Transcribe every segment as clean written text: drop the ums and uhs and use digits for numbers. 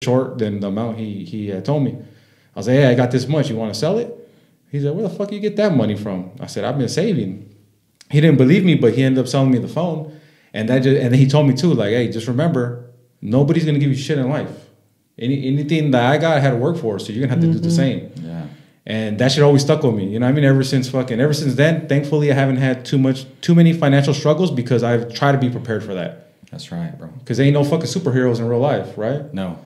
short than the amount he had told me. I was like, hey, I got this much. You want to sell it? He's like, where the fuck you get that money from? I said, I've been saving. He didn't believe me, but he ended up selling me the phone. And then he told me too, like, hey, just remember, nobody's gonna give you shit in life. Anything that I got, I had to work for, so you're gonna have to do the same. Yeah. And that shit always stuck with me. You know what I mean? Ever since then, thankfully I haven't had too many financial struggles because I've tried to be prepared for that. That's right, bro. Because there ain't no fucking superheroes in real life, right? No.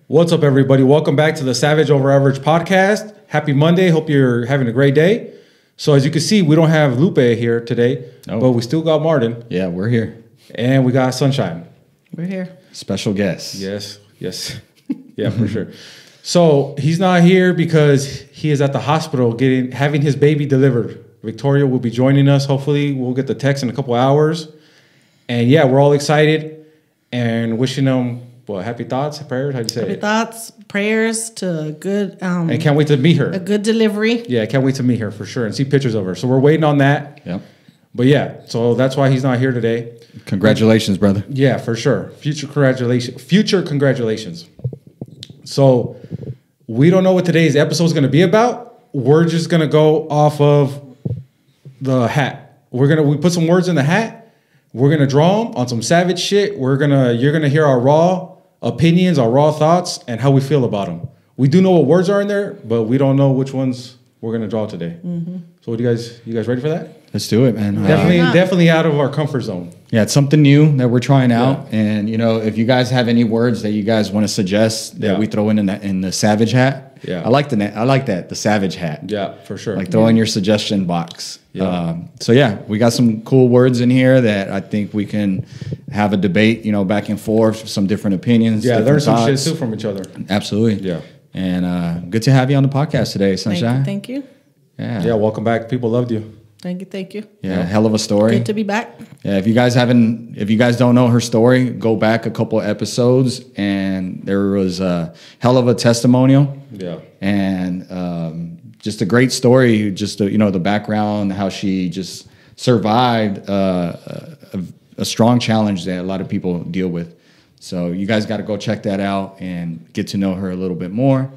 What's up, everybody? Welcome back to the Savage Over Average podcast. Happy Monday. Hope you're having a great day. So as you can see, we don't have Lupe here today, but we still got Martin. Yeah, we're here. And we got Sunshine. We're here. Special guest. Yes. Yeah, for sure. So he's not here because he is at the hospital having his baby delivered. Victoria will be joining us. Hopefully we'll get the text in a couple hours. And yeah, we're all excited and wishing them happy thoughts, prayers, how'd you say Happy thoughts, prayers to a good and can't wait to meet her. A good delivery. Yeah, I can't wait to meet her for sure and see pictures of her. So we're waiting on that. Yep. But yeah, so that's why he's not here today. Congratulations, brother. Yeah, for sure. Future congratulations. So we don't know what today's episode is going to be about. We're just going to go off of the hat. We put some words in the hat. We're going to draw them on some savage shit. You're going to hear our raw opinions, our raw thoughts, and how we feel about them. We do know what words are in there, but we don't know which ones we're going to draw today. Mm-hmm. So what do you guys ready for that? Let's do it, man. Definitely out of our comfort zone. Yeah, it's something new that we're trying out. Yeah. And, if you guys have any words that you guys want to suggest that we throw in the Savage hat, I like that, the Savage hat. Yeah, for sure. Like throw in your suggestion box. Yeah. We got some cool words in here that I think we can have a debate, back and forth, some different opinions. Yeah, learn some thoughts. shit too from each other. Absolutely. Yeah. And good to have you on the podcast today, Sunshine. Thank you. Yeah, welcome back. People loved you. Thank you. Yeah, hell of a story. Good to be back. Yeah, if you guys don't know her story, go back a couple of episodes, and there was a hell of a testimonial. Yeah, and just a great story. Just the background, how she just survived a strong challenge that a lot of people deal with. So you guys got to go check that out and get to know her a little bit more.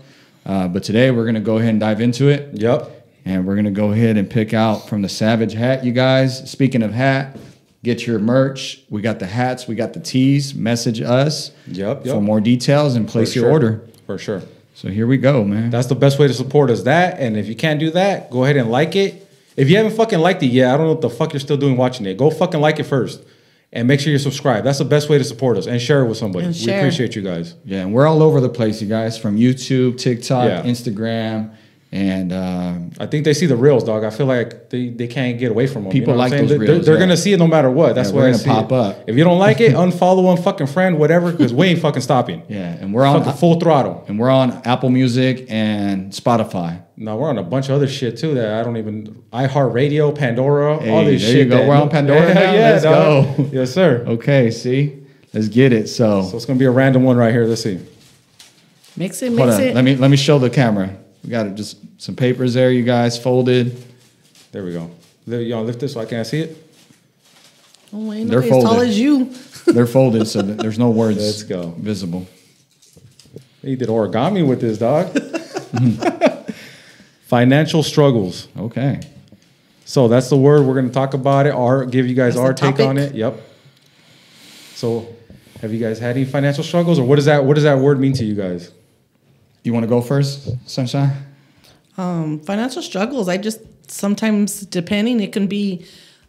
But today we're gonna go ahead and dive into it. Yep. And we're going to go ahead and pick out from the Savage hat, you guys. Speaking of hat, get your merch. We got the hats. We got the tees. Message us for more details and place your order. For sure. So here we go, man. That's the best way to support us. That, and if you can't do that, go ahead and like it. If you haven't fucking liked it yet, I don't know what the fuck you're still doing watching it. Go fucking like it first. And make sure you're subscribed. That's the best way to support us. And share it with somebody. We appreciate you guys. Yeah, and we're all over the place, you guys. From YouTube, TikTok, Instagram. And I think they see the reels, dog. I feel like they can't get away from them. People like those reels. They're gonna see it no matter what. That's why we're gonna pop up. If you don't like it, unfollow one fucking friend, whatever, because we ain't fucking stopping. Yeah, and we're on full throttle. And we're on Apple Music and Spotify. No, we're on a bunch of other shit too that I don't even. iHeartRadio, Pandora, all this there shit. You go. We're on Pandora now. Yeah, let's go. Yes, sir. Okay, see, let's get it. So it's gonna be a random one right here. Let's see. Mix it. Let me show the camera. We got just some papers there, you guys, folded. There we go. You want to lift this so I can't see it? Oh, ain't nobody as tall as you. They're folded, so there's no words Let's go. visible. He did origami with this, dog. Financial struggles. Okay. So that's the word. We're going to talk about it, give you guys our take on it. Yep. So have you guys had any financial struggles, or what does that word mean to you guys? You want to go first, Sunshine? Financial struggles. I just sometimes, depending, it can be,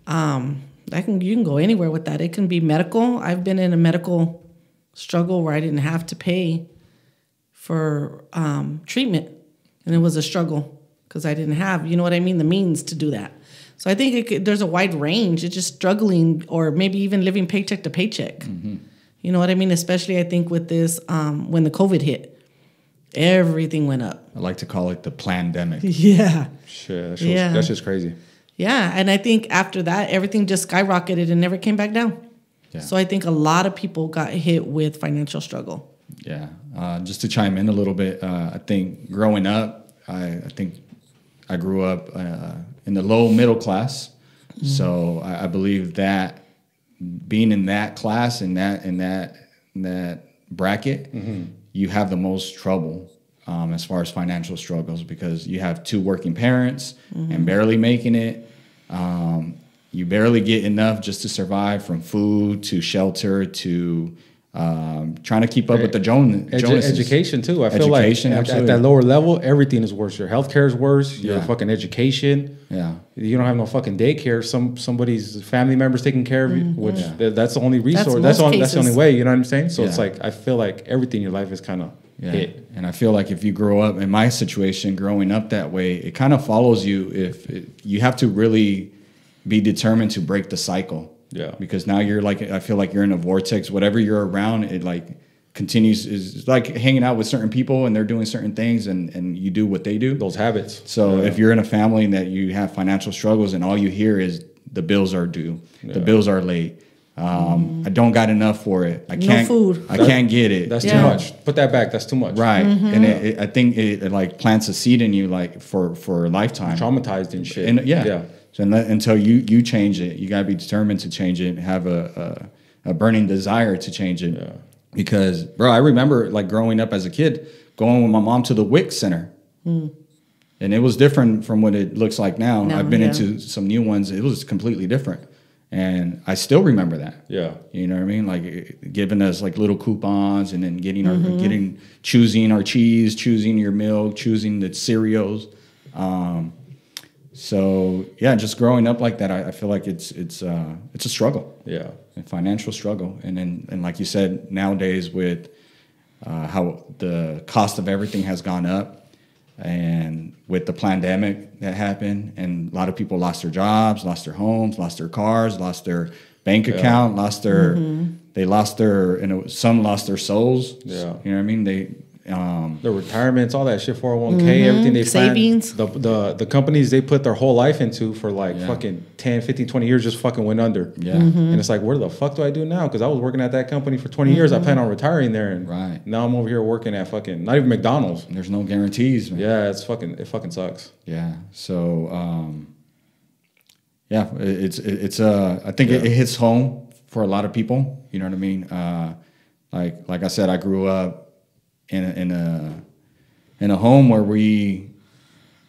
you can go anywhere with that. It can be medical. I've been in a medical struggle where I didn't have to pay for treatment, and it was a struggle because I didn't have, the means to do that. So I think there's a wide range. It's just struggling, or maybe even living paycheck to paycheck. Mm-hmm. You know what I mean? Especially, I think, with this, when the COVID hit. Everything went up. I like to call it the plandemic. Yeah. Shit, that's just crazy. Yeah, and I think after that, everything just skyrocketed and never came back down. Yeah. So I think a lot of people got hit with financial struggle. Yeah. Just to chime in a little bit, I think growing up, I think I grew up in the low middle class. Mm-hmm. So I believe that being in that class, in that bracket, you have the most trouble as far as financial struggles, because you have two working parents and barely making it. You barely get enough just to survive, from food to shelter to trying to keep up with the Joneses. Education too. I feel like at that lower level, everything is worse. Your healthcare is worse. Your fucking education. Yeah. You don't have no fucking daycare. Somebody's family members taking care of you, which that's the only resource. That's the only way. You know what I'm saying? So it's like, I feel like everything in your life is kind of hit. And I feel like if you grow up, in my situation, growing up that way, it kind of follows you. You have to really be determined to break the cycle. Yeah. Because now you're like, I feel like you're in a vortex. Whatever you're around, it like continues. Is like hanging out with certain people and they're doing certain things, and you do what they do. Those habits. So if you're in a family that you have financial struggles and all you hear is the bills are due, the bills are late. I don't got enough for it. I can't. No food. I can't get it. That's too much. Put that back. That's too much. Right. And I think it like plants a seed in you, like for a lifetime. Traumatized and shit. And so until you change it, you gotta be determined to change it. Have a burning desire to change it. Yeah. Because, bro, I remember like growing up as a kid, going with my mom to the WIC Center. And it was different from what it looks like now. I've been into some new ones. It was completely different. And I still remember that. Yeah. You know what I mean? Like giving us like little coupons, and then choosing our cheese, choosing your milk, choosing the cereals. So yeah, just growing up like that, I feel like it's a struggle. Yeah. A financial struggle. And like you said, nowadays with how the cost of everything has gone up, and with the pandemic that happened, and a lot of people lost their jobs, lost their homes, lost their cars, lost their bank account, lost their some lost their souls. Yeah. You know what I mean? The retirements, all that shit, 401k, everything they savings. The companies they put their whole life into for like fucking 10, 15, 20 years just fucking went under. Yeah. And it's like, where the fuck do I do now? Because I was working at that company for 20 years. I plan on retiring there, and now I'm over here working at fucking not even McDonald's. There's no guarantees, man. Yeah, it fucking sucks. Yeah. So it's I think it hits home for a lot of people. You know what I mean? Like I said, I grew up in a home where we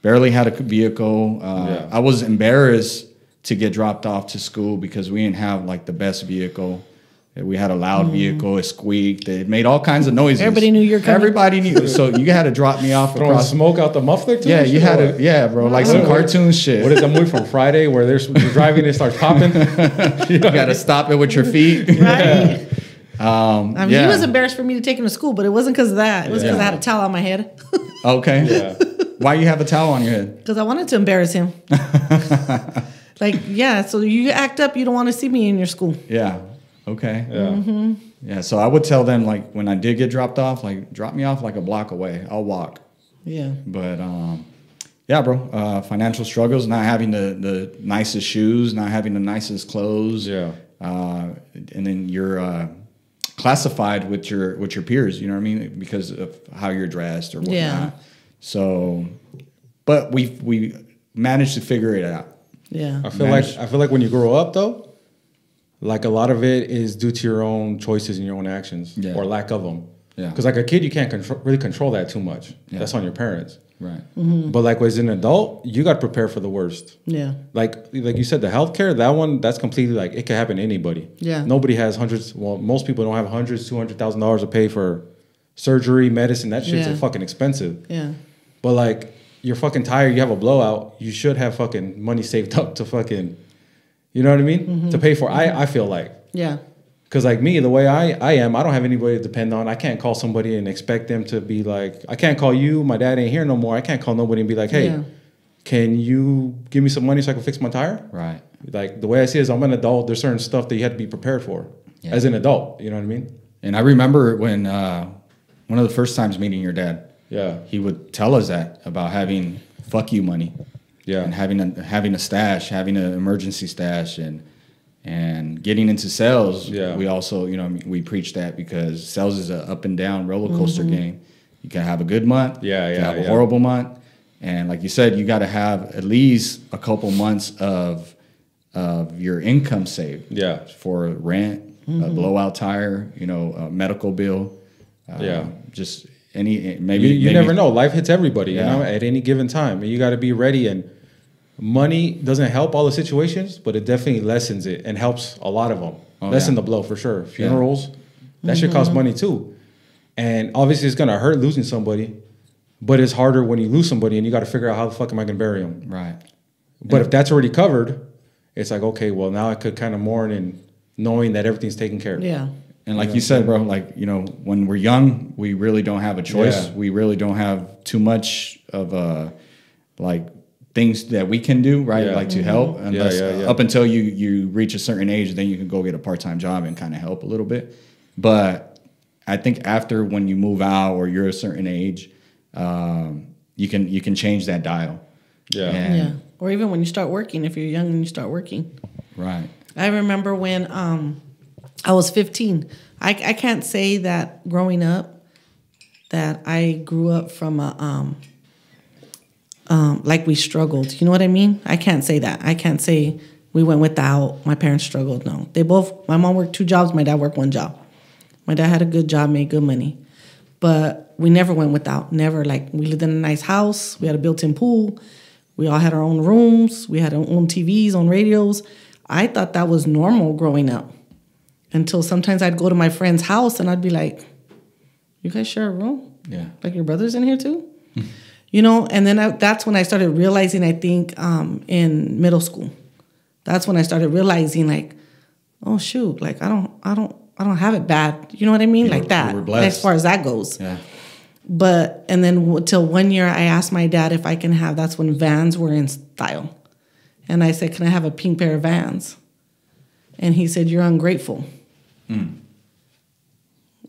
barely had a vehicle. I was embarrassed to get dropped off to school because we didn't have like the best vehicle. We had a loud vehicle. It squeaked. It made all kinds of noises. Everybody knew you're coming. Everybody knew. So you had to drop me off. Throwing smoke out the muffler too? Yeah, you had to. Yeah, bro. Like some cartoon shit. What is that movie from Friday where you're driving and it starts popping? You got to stop it with your feet. Right. He was embarrassed for me to take him to school, but it wasn't because of that. It was because I had a towel on my head. Okay. Yeah. Why you have a towel on your head? Because I wanted to embarrass him. So you act up, you don't want to see me in your school. Yeah. Okay. Yeah. Yeah. So I would tell them, like, when I did get dropped off, like, drop me off like a block away. I'll walk. Yeah. But yeah, bro. Financial struggles, not having the nicest shoes, not having the nicest clothes. Yeah. And then you're classified with your peers, you know what I mean, because of how you're dressed or whatnot. Yeah. So, but we managed to figure it out. Yeah. I feel like when you grow up though, like a lot of it is due to your own choices and your own actions or lack of them. Yeah. Because like a kid, you can't really control that too much. Yeah. That's on your parents. Right. Mm-hmm. But like as an adult, you got to prepare for the worst. Yeah. Like you said, the healthcare, that's completely like, it could happen to anybody. Yeah. Nobody has hundreds. Well, most people don't have hundreds, $200,000 to pay for surgery, medicine. That shit's fucking expensive. Yeah. But like you're fucking tired, you have a blowout, you should have fucking money saved up to fucking, you know what I mean? Mm-hmm. To pay for. I feel like. Yeah. Because like me, the way I am, I don't have anybody to depend on. I can't call somebody and expect them to be like, I can't call you. My dad ain't here no more. I can't call nobody and be like, hey, can you give me some money so I can fix my tire? Right. Like the way I see it is I'm an adult. There's certain stuff that you have to be prepared for as an adult. You know what I mean? And I remember when one of the first times meeting your dad, he would tell us that about having fuck you money. Yeah. And having a stash, having an emergency stash, and getting into sales, we also, we preach that because sales is an up and down roller coaster game. You can have a good month, you can have a horrible month, and like you said, you got to have at least a couple months of of your income saved. Yeah. For rent, a blowout tire, a medical bill. Just maybe you never know. Life hits everybody, Yeah. at any given time, and you got to be ready. And money doesn't help all the situations, but it definitely lessens it and helps a lot of them. Lessen the blow for sure. Funerals, that shit costs money too, and obviously it's gonna hurt losing somebody, but it's harder when you lose somebody and you got to figure out how the fuck am I gonna bury them. Right. But if that's already covered, it's like, okay, well now I could kind of mourn and knowing that everything's taken care of. Yeah. And like you said, bro, like, when we're young, we really don't have a choice. Yeah. We really don't have too much of things that we can do, right? Yeah. Like to help. Unless, Yeah. up until you reach a certain age, then you can go get a part-time job and kind of help a little bit. But I think after when you move out or you're a certain age, you can change that dial. Yeah. Or even when you start working, if you're young and you start working. Right. I remember when I was 15. I can't say that growing up that I grew up from a like we struggled. You know what I mean? I can't say that. I can't say we went without. My parents struggled. No, my mom worked 2 jobs. My dad worked 1 job. My dad had a good job, made good money, but we never went without. Never. Like, we lived in a nice house. We had a built-in pool. We all had our own rooms. We had our own TVs, own radios. I thought that was normal growing up until sometimes I'd go to my friend's house and I'd be like, you guys share a room? Yeah. Like, your brother's in here too? And then that's when I started realizing, I think, in middle school. That's when I started realizing, like, oh shoot, like I don't have it bad. You know what I mean? Like that. We're blessed. As far as that goes. Yeah. But, and then till one year I asked my dad if I can have, that's when Vans were in style. And I said, can I have a pink pair of Vans? And he said, you're ungrateful.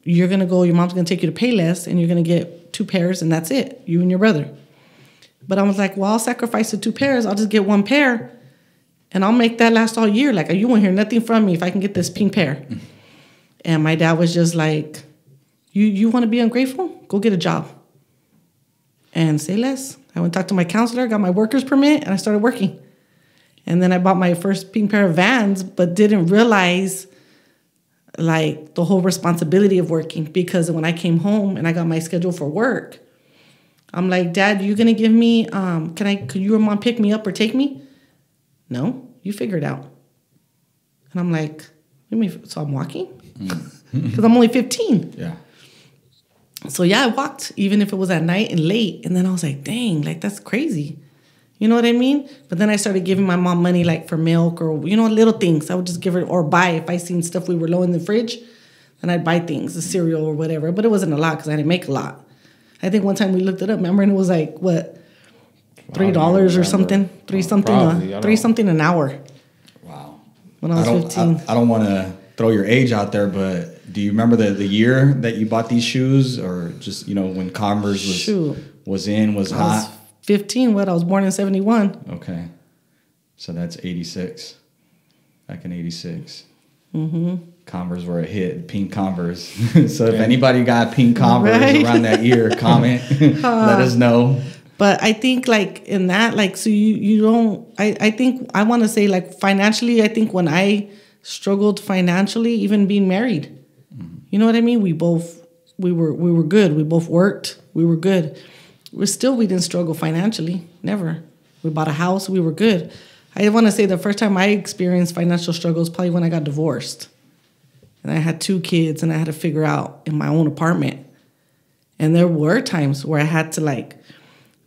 You're going to go, your mom's going to take you to Payless and you're going to get 2 pairs and that's it, you and your brother. But I was like, well, I'll sacrifice the 2 pairs. I'll just get 1 pair and I'll make that last all year. Like, you won't hear nothing from me if I can get this pink pair. And my dad was just like, you want to be ungrateful? Go get a job. And say less. I went and talked to my counselor, got my worker's permit, and I started working. And then I bought my first pink pair of Vans, but didn't realize like the whole responsibility of working, because when I came home and I got my schedule for work, I'm like, Dad, you gonna give me, could you or Mom pick me up or take me? No, you figure it out. And I'm like, so I'm walking? Because I'm only 15. Yeah. So yeah, I walked, even if it was at night and late. And then I was like, dang, like that's crazy. You know what I mean? But then I started giving my mom money like for milk or, little things. I would just give her, or buy, if I seen stuff we were low in the fridge, then I'd buy things, the cereal or whatever. But it wasn't a lot because I didn't make a lot. I think one time we looked it up, remember? And it was like, what, $3 or something? Three something an hour. Wow. When I was 15. I don't want to throw your age out there, but do you remember the year that you bought these shoes, or just, when Converse was hot? I was 15. I was born in 71. Okay. So that's 86. Back in 86. Converse were a hit, pink Converse. So if anybody got pink Converse around that year, comment, let us know. But I think like in that, like, so you don't, I think I want to say like financially, I think when I struggled financially, even being married, you know what I mean? We were good. We both worked. We were good. We didn't struggle financially. Never. We bought a house. We were good. I want to say the first time I experienced financial struggles probably when I got divorced. And I had 2 kids and I had to figure out in my own apartment. And there were times where I had to like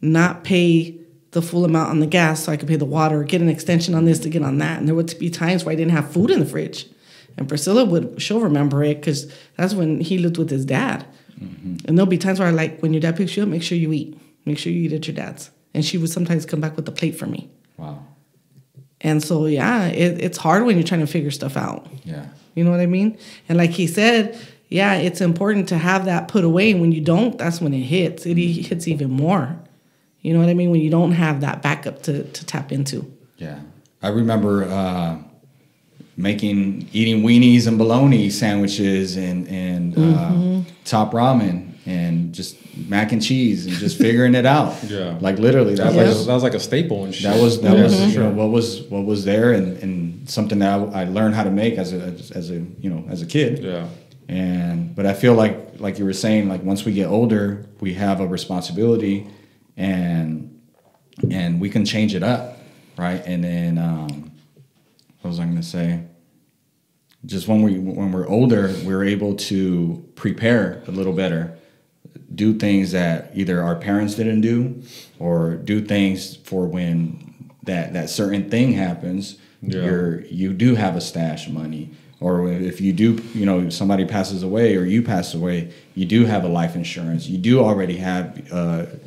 not pay the full amount on the gas so I could pay the water, or get an extension on this to get on that. And there would be times where I didn't have food in the fridge. And Priscilla she'll remember it because that's when he lived with his dad. And there'll be times where I like, when your dad picks you up, make sure you eat. Make sure you eat at your dad's. And she would sometimes come back with a plate for me. Wow. And so, yeah, it's hard when you're trying to figure stuff out. Yeah. You know what I mean? And like he said, yeah, it's important to have that put away. And when you don't, that's when it hits. It hits even more. You know what I mean? When you don't have that backup to tap into. Yeah. I remember eating weenies and bologna sandwiches and top ramen and just mac and cheese and just figuring it out. Yeah. Like literally that was like a staple and shit. That was what was there, and something that I learned how to make as a kid. Yeah. But I feel like you were saying, like once we get older, we have a responsibility, and we can change it up, right? And then what was I going to say? Just when we're older, we're able to prepare a little better, do things that either our parents didn't do, or do things for when that certain thing happens. Yeah. You do have a stash of money, or if you do, somebody passes away or you pass away, you do have a life insurance. You do already have, up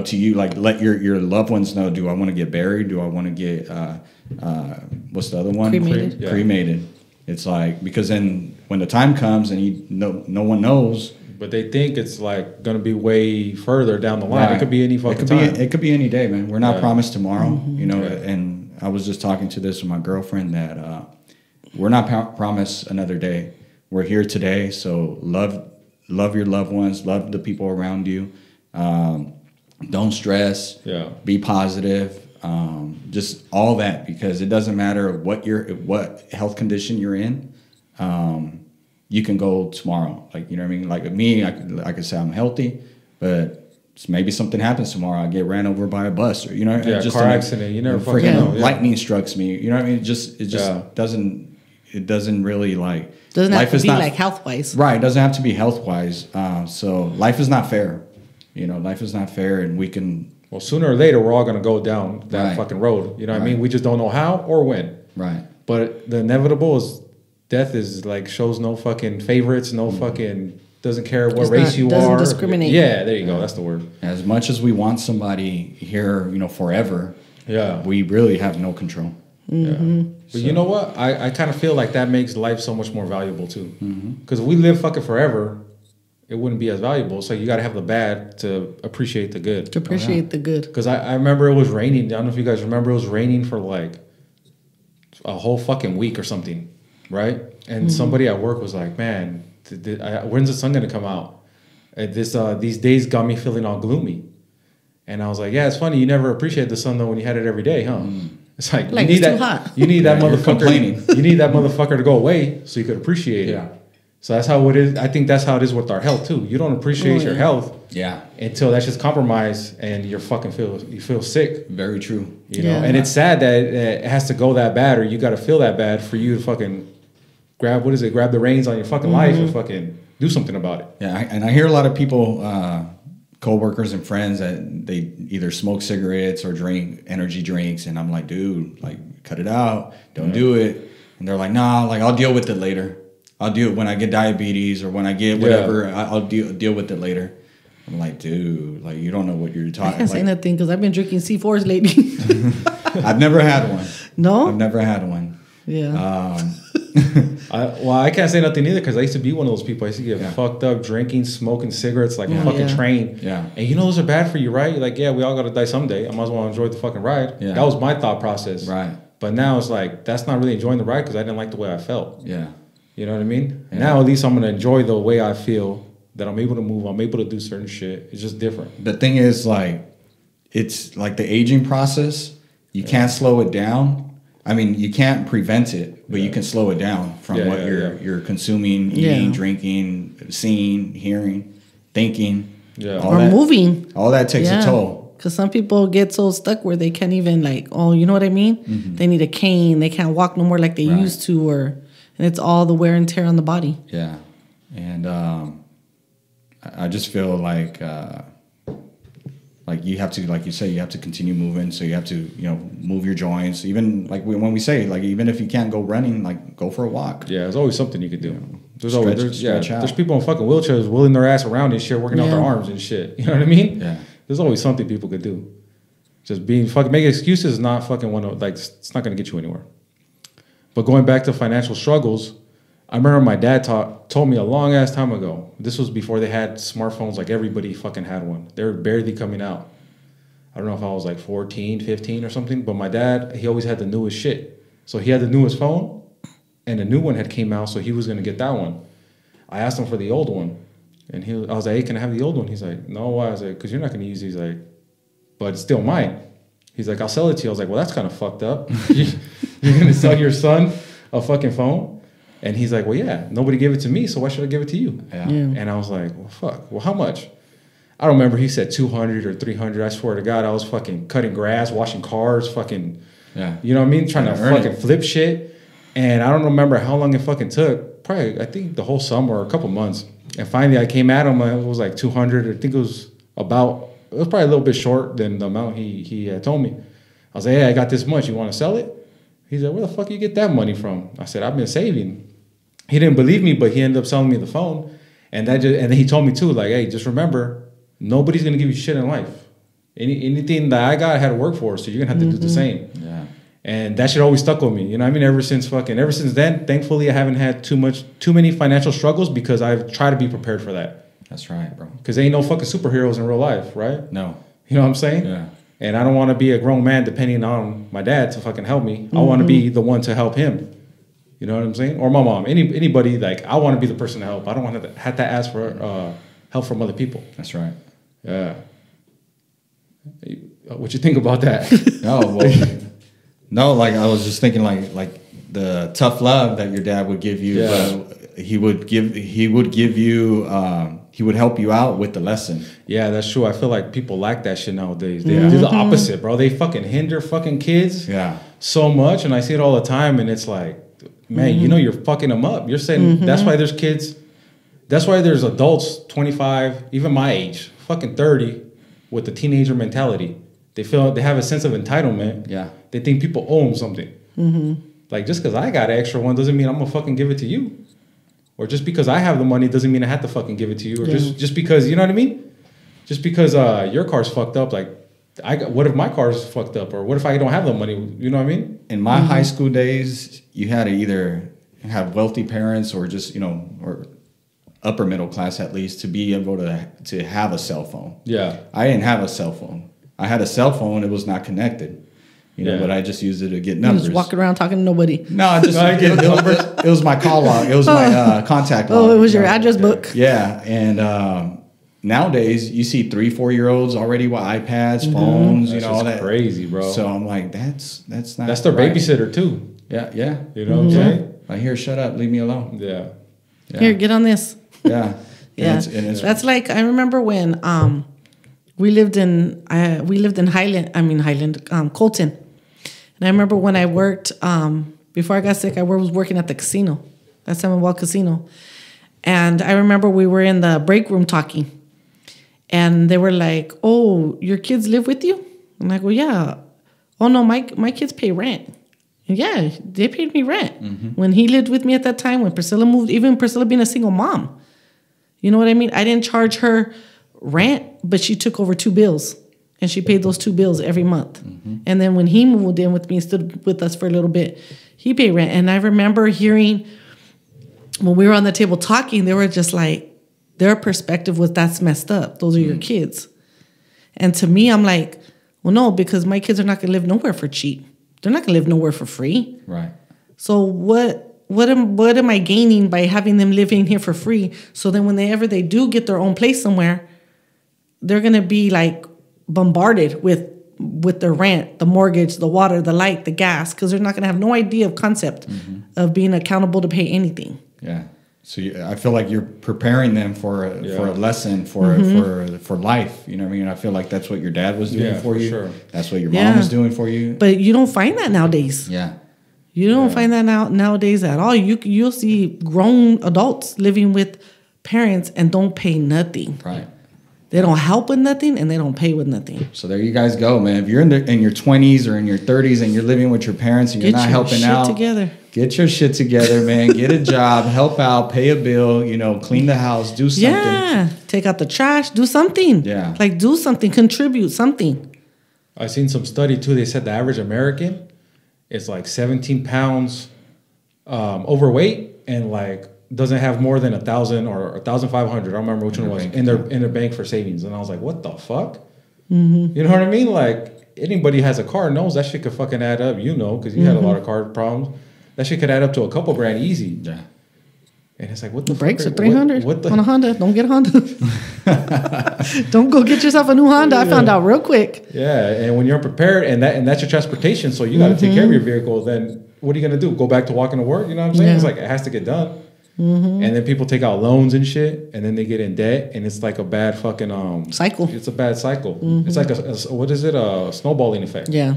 to you. Like let your loved ones know. Do I want to get buried? Do I want to get what's the other one? Cremated. Cremated. It's like, because then when the time comes and no one knows. But they think it's like going to be way further down the line. Right. It could be any fucking time. It could be any day, man. We're not promised tomorrow, and I was just talking to this with my girlfriend that we're not promised another day. We're here today, so love your loved ones, love the people around you. Don't stress. Yeah. Be positive. Just all that, because it doesn't matter what health condition you're in. You can go tomorrow. Like, you know what I mean? Like me, I could say I'm healthy, but maybe something happens tomorrow. I get ran over by a bus, or just car accident. You never fucking know. Yeah. Lightning strikes me. You know what I mean? It just doesn't. It doesn't really like. Doesn't have to be like health wise. Right. It doesn't have to be health wise. So life is not fair. Life is not fair, and we can. Well, sooner or later, we're all gonna go down that fucking road. You know what I mean? We just don't know how or when. Right. But the inevitable is death is like shows no fucking favorites, no fucking. Doesn't care what race you are. Doesn't discriminate. Yeah, there you go. That's the word. As much as we want somebody here, forever, we really have no control. Mm-hmm. Yeah. But you know what? I kind of feel like that makes life so much more valuable too. Because if we live fucking forever, it wouldn't be as valuable. So you got to have the bad to appreciate the good. To appreciate the good. Because I remember it was raining. I don't know if you guys remember, it was raining for like a whole fucking week or something, right? And somebody at work was like, man, when's the sun gonna come out? These days got me feeling all gloomy, and I was like, yeah, it's funny. You never appreciate the sun though when you had it every day, huh? It's like you need it's too hot. You need that motherfucker. You need that motherfucker to go away so you could appreciate it. Yeah. So that's how it is. I think that's how it is with our health too. You don't appreciate your health, until that's just compromised and you feel sick. Very true. And it's sad that it has to go that bad, or you got to feel that bad for you to fucking. Grab the reins on your fucking life and fucking do something about it. Yeah, and I hear a lot of people, co-workers and friends, that they either smoke cigarettes or drink energy drinks, and I'm like, dude, like cut it out, don't do it. And they're like, nah, like I'll deal with it later. I'll do it when I get diabetes or when I get whatever. I'll deal with it later. I'm like, dude, like you don't know what you're talking. I can't say nothing because I've been drinking C4s lately. I've never had one. No, I've never had one. Yeah. I can't say nothing either because I used to be one of those people. I used to get fucked up drinking, smoking cigarettes like a fucking train. Yeah. And those are bad for you, right? Like, yeah, we all got to die someday. I might as well enjoy the fucking ride. Yeah. That was my thought process. Right. But now it's like, that's not really enjoying the ride because I didn't like the way I felt. Yeah. You know what I mean? Yeah. Now at least I'm going to enjoy the way I feel, that I'm able to move. I'm able to do certain shit. It's just different. The thing is, like, it's like the aging process. You can't slow it down. I mean, you can't prevent it, but you can slow it down from what you're consuming, eating, drinking, seeing, hearing, thinking. Yeah. Or moving. All that takes a toll. Because some people get so stuck where they can't even you know what I mean? Mm-hmm. They need a cane. They can't walk no more like they used to, and it's all the wear and tear on the body. Yeah. And I just feel like you have to, like you say, you have to continue moving. So you have to, move your joints. Even like when we say, like, even if you can't go running, like go for a walk. Yeah, there's always something you could do. There's people in fucking wheelchairs wheeling their ass around and shit, working out their arms and shit. You know what I mean? Yeah. There's always something people could do. Just being fucking making excuses is not fucking it's not gonna get you anywhere. But going back to financial struggles, I remember my dad told me a long ass time ago. This was before they had smartphones like everybody fucking had one. They were barely coming out. I don't know if I was like 14, 15 or something, but my dad, he always had the newest shit. So he had the newest phone and the new one had came out, so he was gonna get that one. I asked him for the old one. And I was like, hey, can I have the old one? He's like, no, why? I was like, because you're not gonna use these. Like, but it's still mine. He's like, I'll sell it to you. I was like, well, that's kind of fucked up. You're going to sell your son a fucking phone? And he's like, well, yeah, nobody gave it to me, so why should I give it to you? Yeah. And I was like, well, fuck. Well, how much? I don't remember. He said 200 or 300. I swear to God, I was fucking cutting grass, washing cars, fucking, you know what I mean? Trying to fucking flip shit. And I don't remember how long it fucking took. Probably, I think the whole summer or a couple months. And finally, I came at him. It was like 200. I think it was probably a little bit short than the amount he had told me. I was like, hey, I got this much. You want to sell it? He's like, where the fuck you get that money from? I said, I've been saving. He didn't believe me, but he ended up selling me the phone. And then he told me too, like, hey, just remember, nobody's gonna give you shit in life. Anything that I got, I had to work for, so you're gonna have to do the same. Yeah. And that shit always stuck with me. You know what I mean? Ever since then, thankfully I haven't had too many financial struggles because I've tried to be prepared for that. That's right, bro. Because there ain't no fucking superheroes in real life, right? No. You know what I'm saying? Yeah. And I don't want to be a grown man depending on my dad to fucking help me. I want to be the one to help him. You know what I'm saying? Or my mom. Anybody, like, I want to be the person to help. I don't want to have to ask for help from other people. That's right. Yeah. What you think about that? No, like I was just thinking like the tough love that your dad would give you. Yeah. He would help you out with the lesson. Yeah, that's true. I feel like people lack that shit nowadays. They do the opposite, bro. They fucking hinder fucking kids so much. And I see it all the time. And it's like, man, you know you're fucking them up. You're saying that's why there's kids. That's why there's adults 25, even my age, fucking 30, with the teenager mentality. They have a sense of entitlement. Yeah. They think people owe them something. Like, just because I got an extra one doesn't mean I'm going to fucking give it to you. Or just because I have the money doesn't mean I have to fucking give it to you. Or just because, you know what I mean? Just because your car's fucked up, like, what if my car's fucked up? Or what if I don't have the money? You know what I mean? In my high school days, you had to either have wealthy parents or just, or upper middle class at least, to be able to have a cell phone. Yeah. I didn't have a cell phone. I had a cell phone. It was not connected. But I just used it to get numbers. You just walking around talking to nobody. No, I just it was my call log. It was my contact log. Oh, it was your address book. Yeah, and nowadays you see 3-4-year-olds already with iPads, phones, that's all that. Crazy, bro. So I'm like, that's not. That's their babysitter too. Yeah. You know what I'm saying? Like, here, shut up, leave me alone. Yeah. Here, get on this. Yeah. Yeah. That's like, I remember when we lived in Colton. And I remember when I worked, before I got sick, I was working at the casino, that Snowball Casino. And I remember we were in the break room talking. And they were like, oh, your kids live with you? I'm like, well, yeah. Oh, no, my kids pay rent. And yeah, they paid me rent. When he lived with me at that time, when Priscilla moved, even Priscilla being a single mom. You know what I mean? I didn't charge her rent, but she took over 2 bills. And she paid those 2 bills every month. And then when he moved in with me and stood with us for a little bit, he paid rent. And I remember hearing, when we were on the table talking, they were just like, their perspective was, that's messed up. Those are your kids. And to me, I'm like, well, no, because my kids are not going to live nowhere for cheap. They're not going to live nowhere for free. Right. So what am I gaining by having them living here for free? So then whenever they do get their own place somewhere, they're going to be like, bombarded with their rent, the mortgage, the water, the light, the gas, because they're not going to have no idea of concept of being accountable to pay anything. Yeah. So I feel like you're preparing them for a lesson for life. You know what I mean? I feel like that's what your dad was doing for you. Sure. That's what your mom was doing for you. But you don't find that nowadays. Yeah. You don't find that nowadays at all. You'll see grown adults living with parents and don't pay nothing. Right. They don't help with nothing, and they don't pay with nothing. So there you guys go, man. If you're in your 20s or in your 30s and you're living with your parents and you're not helping out, get your shit together, man. Get a job, help out, pay a bill, clean the house, do something. Yeah, take out the trash, do something. Yeah. Like, do something, contribute something. I seen some study, too. They said the average American is like 17 pounds overweight and like doesn't have more than 1,000 or 1,500. I don't remember which one it was in their bank for savings. And I was like, what the fuck? You know what I mean? Like, anybody has a car knows that shit could fucking add up. Because you had a lot of car problems. That shit could add up to a couple grand easy. Yeah. And it's like, what the Brakes fuck are 300 what the on a Honda. Don't get a Honda. Don't go get yourself a new Honda. I found out real quick. Yeah, and when you're unprepared and that's your transportation, so you got to take care of your vehicle, then what are you going to do? Go back to walking to work? You know what I'm saying? Yeah. It's like it has to get done. And then people take out loans and shit, and then they get in debt, and it's like a bad fucking Cycle. It's a bad cycle. It's like a what is it? A snowballing effect. Yeah.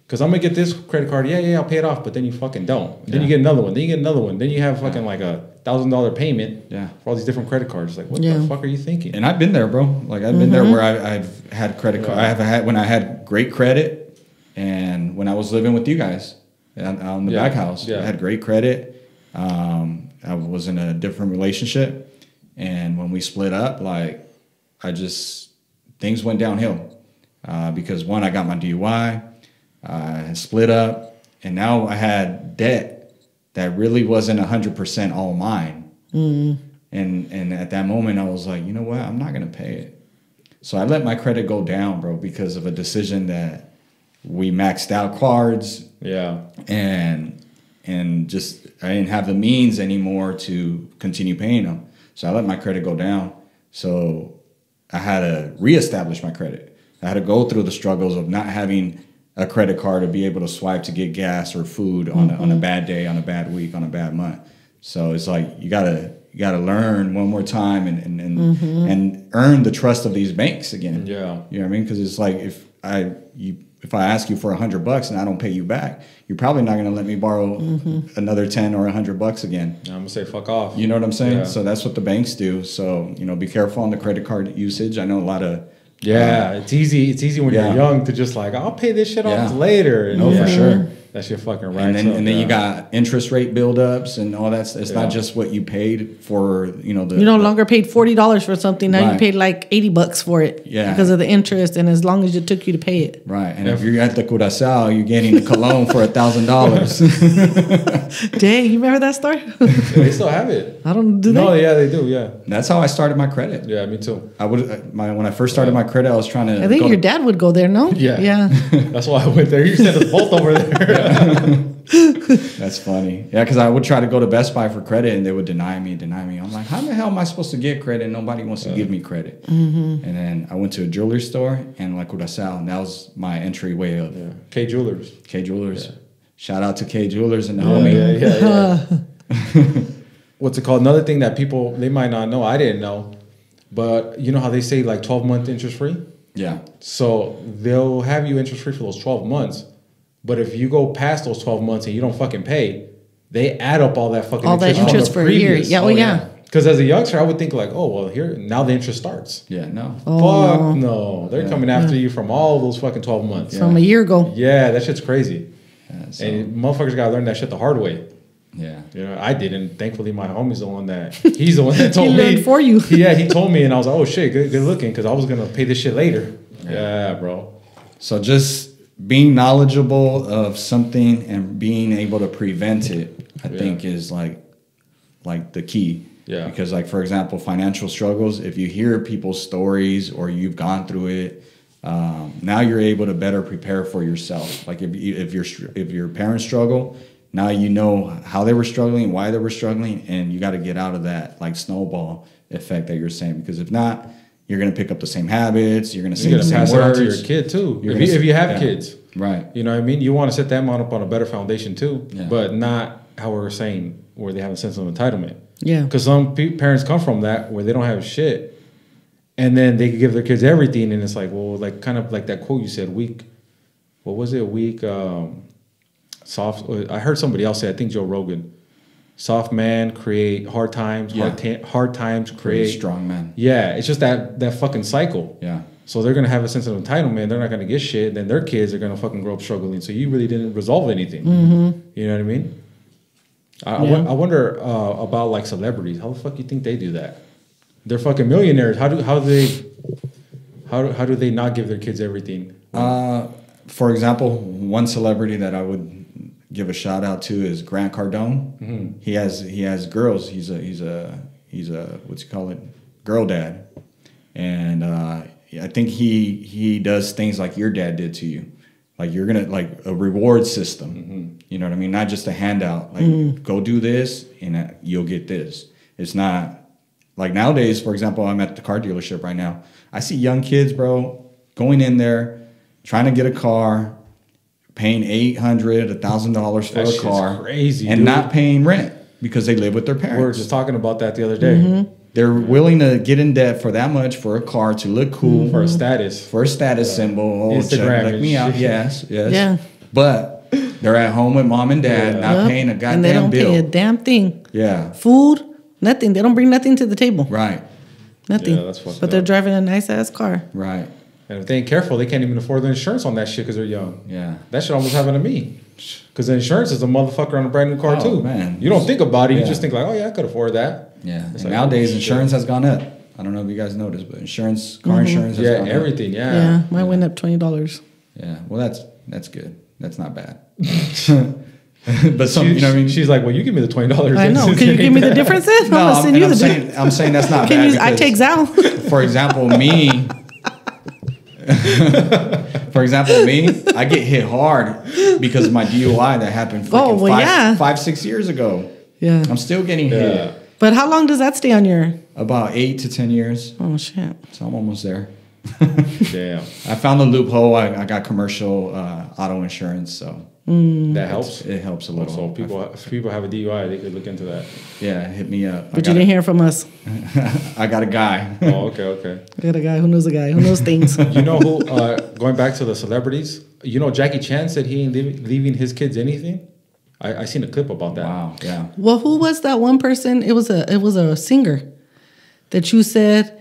Because I'm gonna get this credit card, yeah, I'll pay it off, but then you fucking don't. Then you get another one, then you get another one, then you have fucking like $1,000 payment for all these different credit cards. Like, what the fuck are you thinking? And I've been there, bro. Like I've been there where I've had credit card. I have had when I had great credit, and when I was living with you guys out in the back house, I had great credit. I was in a different relationship, and when we split up, like things went downhill because one, I got my DUI. I split up, and now I had debt that really wasn't 100% all mine. And at that moment, I was like, you know what? I'm not going to pay it. So I let my credit go down, bro, because of a decision that we maxed out cards. Yeah. And just I didn't have the means anymore to continue paying them. So I let my credit go down. So I had to reestablish my credit. I had to go through the struggles of not having a credit card to be able to swipe to get gas or food on a bad day, on a bad week, on a bad month. So it's like you gotta learn one more time and earn the trust of these banks again. Yeah, you know what I mean? Because it's like if I ask you for $100 and I don't pay you back, you're probably not gonna let me borrow another 10 or $100 again. I'm gonna say fuck off. You know what I'm saying? Yeah. So that's what the banks do. So be careful on the credit card usage. I know a lot of it's easy. It's easy when you're young to just like, I'll pay this shit off later. And for sure. That shit fucking right. And then you got interest rate buildups and all that. It's not just what you paid for. You no longer paid $40 for something. Now you paid like $80 for it. Yeah. Because of the interest, and as long as it took you to pay it. Right. And if you're at the Curaçao, you're getting the cologne for $1,000. Dang, you remember that story? They still have it. I don't do that. No, yeah, they do. Yeah. That's how I started my credit. Yeah, me too. When I first started my credit, I was trying to. I think your dad would go there. No. Yeah. Yeah. That's why I went there. You sent us both over there. That's funny. Yeah, because I would try to go to Best Buy for credit, and they would deny me. I'm like, how the hell am I supposed to get credit? Nobody wants to give me credit. And then I went to a jewelry store and like Curaçao, and that was my entryway of K Jewelers. K Jewelers. Yeah. Shout out to K Jewelers and the homie. Yeah. What's it called? Another thing that people, they might not know, I didn't know, but you know how they say like 12-month interest free? Yeah. So they'll have you interest free for those 12 months. But if you go past those 12 months and you don't fucking pay, they add up all that fucking interest for a year. Yeah, yeah. Because as a youngster, I would think like, oh, well, now the interest starts. Yeah, no. Fuck no. They're coming after you from all those fucking 12 months. From a year ago. Yeah, that shit's crazy. Yeah, and motherfuckers got to learn that shit the hard way. Yeah. I didn't. Thankfully, my homie's the one that, he's the one that told me. He learned for you. He told me, and I was like, oh shit, good looking, because I was going to pay this shit later. Yeah, bro. So just being knowledgeable of something and being able to prevent it, I think is like the key. Yeah. Because like, for example, financial struggles, if you hear people's stories or you've gone through it, now you're able to better prepare for yourself. Like if your parents struggle, now you know how they were struggling, why they were struggling, and you got to get out of that like snowball effect that you're saying. Because if not, you're going to pick up the same habits. You're going to say the same pass words. it on to your kid too. If you have kids, right? You know what I mean. You want to set them up on a better foundation too, yeah. But not how we're saying where they have a sense of entitlement. Yeah. Because some parents come from that where they don't have shit, and then they give their kids everything, and it's like, well, like kind of like that quote you said, weak. What was it? Weak. Soft. I heard somebody else say. I think Joe Rogan. Soft man create hard times. Yeah. Hard times create strong man. Yeah, it's just that fucking cycle. Yeah. So they're gonna have a sense of entitlement. They're not gonna get shit. Then their kids are gonna fucking grow up struggling. So you really didn't resolve anything. You know what I mean? I wonder about like celebrities. How the fuck you think they do that? They're fucking millionaires. How do they not give their kids everything? For example, one celebrity that I would give a shout out to is Grant Cardone. Mm-hmm. He has girls. He's a what's you call it, girl dad, and I think he does things like your dad did to you, like you're gonna like a reward system. Mm-hmm. You know what I mean? Not just a handout. Like go do this and you'll get this. It's not like nowadays, for example, I'm at the car dealership right now. I see young kids, bro, going in there, trying to get a car, paying $800, $1,000 for a car, crazy, and dude. not paying rent because they live with their parents. We were just talking about that the other day. Mm-hmm. They're willing to get in debt for that much for a car to look cool, For a status. symbol. Oh, Instagram check and me out. shit. Yes. Yeah. But they're at home with mom and dad, Yeah. not paying a goddamn And they don't bill. pay a damn thing. Yeah. Food, nothing. They don't bring nothing to the table. Right. Nothing. Yeah, that's fucked but they're up. driving a nice ass car. Right. And if they ain't careful, they can't even afford the insurance on that shit because they're young. Yeah. That shit almost happened to me. Because the insurance is a motherfucker on a brand new car Oh, too. man. You don't think about it. You Yeah. just think like, oh yeah, I could afford that. Yeah. It's And like, nowadays, oh, shit. insurance has gone up. I don't know if you guys noticed, but car insurance has Yeah, gone everything. Yeah, Yeah. mine went up $20. up. Yeah. Well, that's good. That's not bad. But some, you know what I mean? She's like, well, you give me the $20. I know. Can you give me the difference then? I'm gonna send you the difference. I'm saying that's not Can bad. you? I because- take Zal. For example, me. I get hit hard because of my DUI that happened Oh, well, yeah. 5-6 years ago. Yeah. I'm still getting Yeah. hit. But how long does that stay on your? About 8 to 10 years. Oh shit. So I'm almost there. Damn. I found a loophole. I got commercial auto insurance, so That helps. it helps a little. So if people have a DUI, they could look into that. Yeah, hit me up. But you didn't hear from us. I got a guy. Oh, okay. I got a guy who knows a guy who knows things. You know who? Going back to the celebrities, you know Jackie Chan said he ain't leaving his kids anything. I seen a clip about that. Wow. Yeah. Well, who was that one person? It was a singer that you said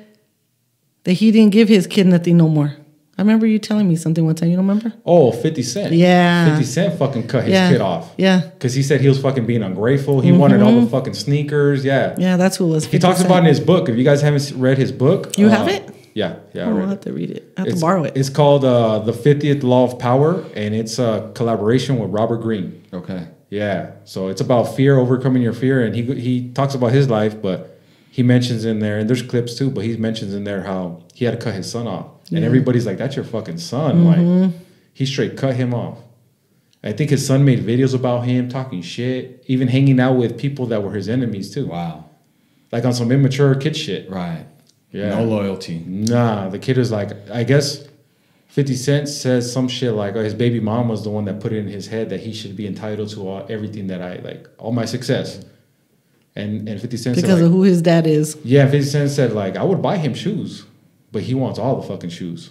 that he didn't give his kid nothing no more. I remember you telling me something one time. You don't remember? Oh, 50 Cent. Yeah. 50 Cent fucking cut his Yeah. kid off. Yeah. Because he said he was fucking being ungrateful. He wanted all the fucking sneakers. Yeah. Yeah, that's who it was. He talks 50 about in Cent. his book. If you guys haven't read his book. You have it? Yeah. I Oh, read I'll it. have to read it. I have to borrow it. It's called The 50th Law of Power, and it's a collaboration with Robert Greene. Okay. Yeah, so it's about fear, overcoming your fear, and he talks about his life, but he mentions in there, and there's clips too, but he mentions in there how he had to cut his son off, and everybody's like, "That's your fucking son!" Like he straight cut him off. I think his son made videos about him talking shit, even hanging out with people that were his enemies too, Wow. like on some immature kid shit. Right. Yeah, No loyalty. Nah, the kid is like, I guess 50 Cent says some shit like, oh, his baby mom was the one that put it in his head that he should be entitled to everything that I like, all my success. And 50 Cent said, Because like, of who his dad is. yeah, 50 Cent said, like, I would buy him shoes, but he wants all the fucking shoes.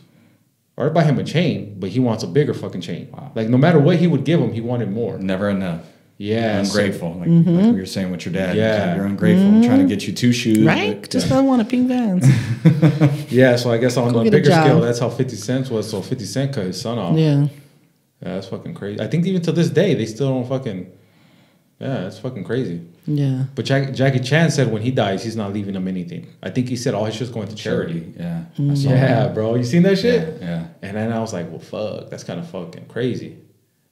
Or I'd buy him a chain, but he wants a bigger fucking chain. Wow. Like, no matter what he would give him, he wanted more. Never enough. Yeah. so- Ungrateful. Like we were saying with your dad. Yeah. You're ungrateful. I'm trying to get you 2 shoes. Right? but- Just don't want a pink Vans. yeah, so I guess on Go a get a bigger job. scale, that's how 50 Cent was. So 50 Cent cut his son off. Yeah. Yeah, that's fucking crazy. I think even to this day, they still don't fucking. Yeah, it's fucking crazy. Yeah. But Jackie Chan said when he dies, he's not leaving him anything. I think he said all his shit's going to charity. Yeah. Mm-hmm. I saw Yeah, that. bro. You seen that shit? Yeah. And then I was like, well, fuck. That's kind of fucking crazy.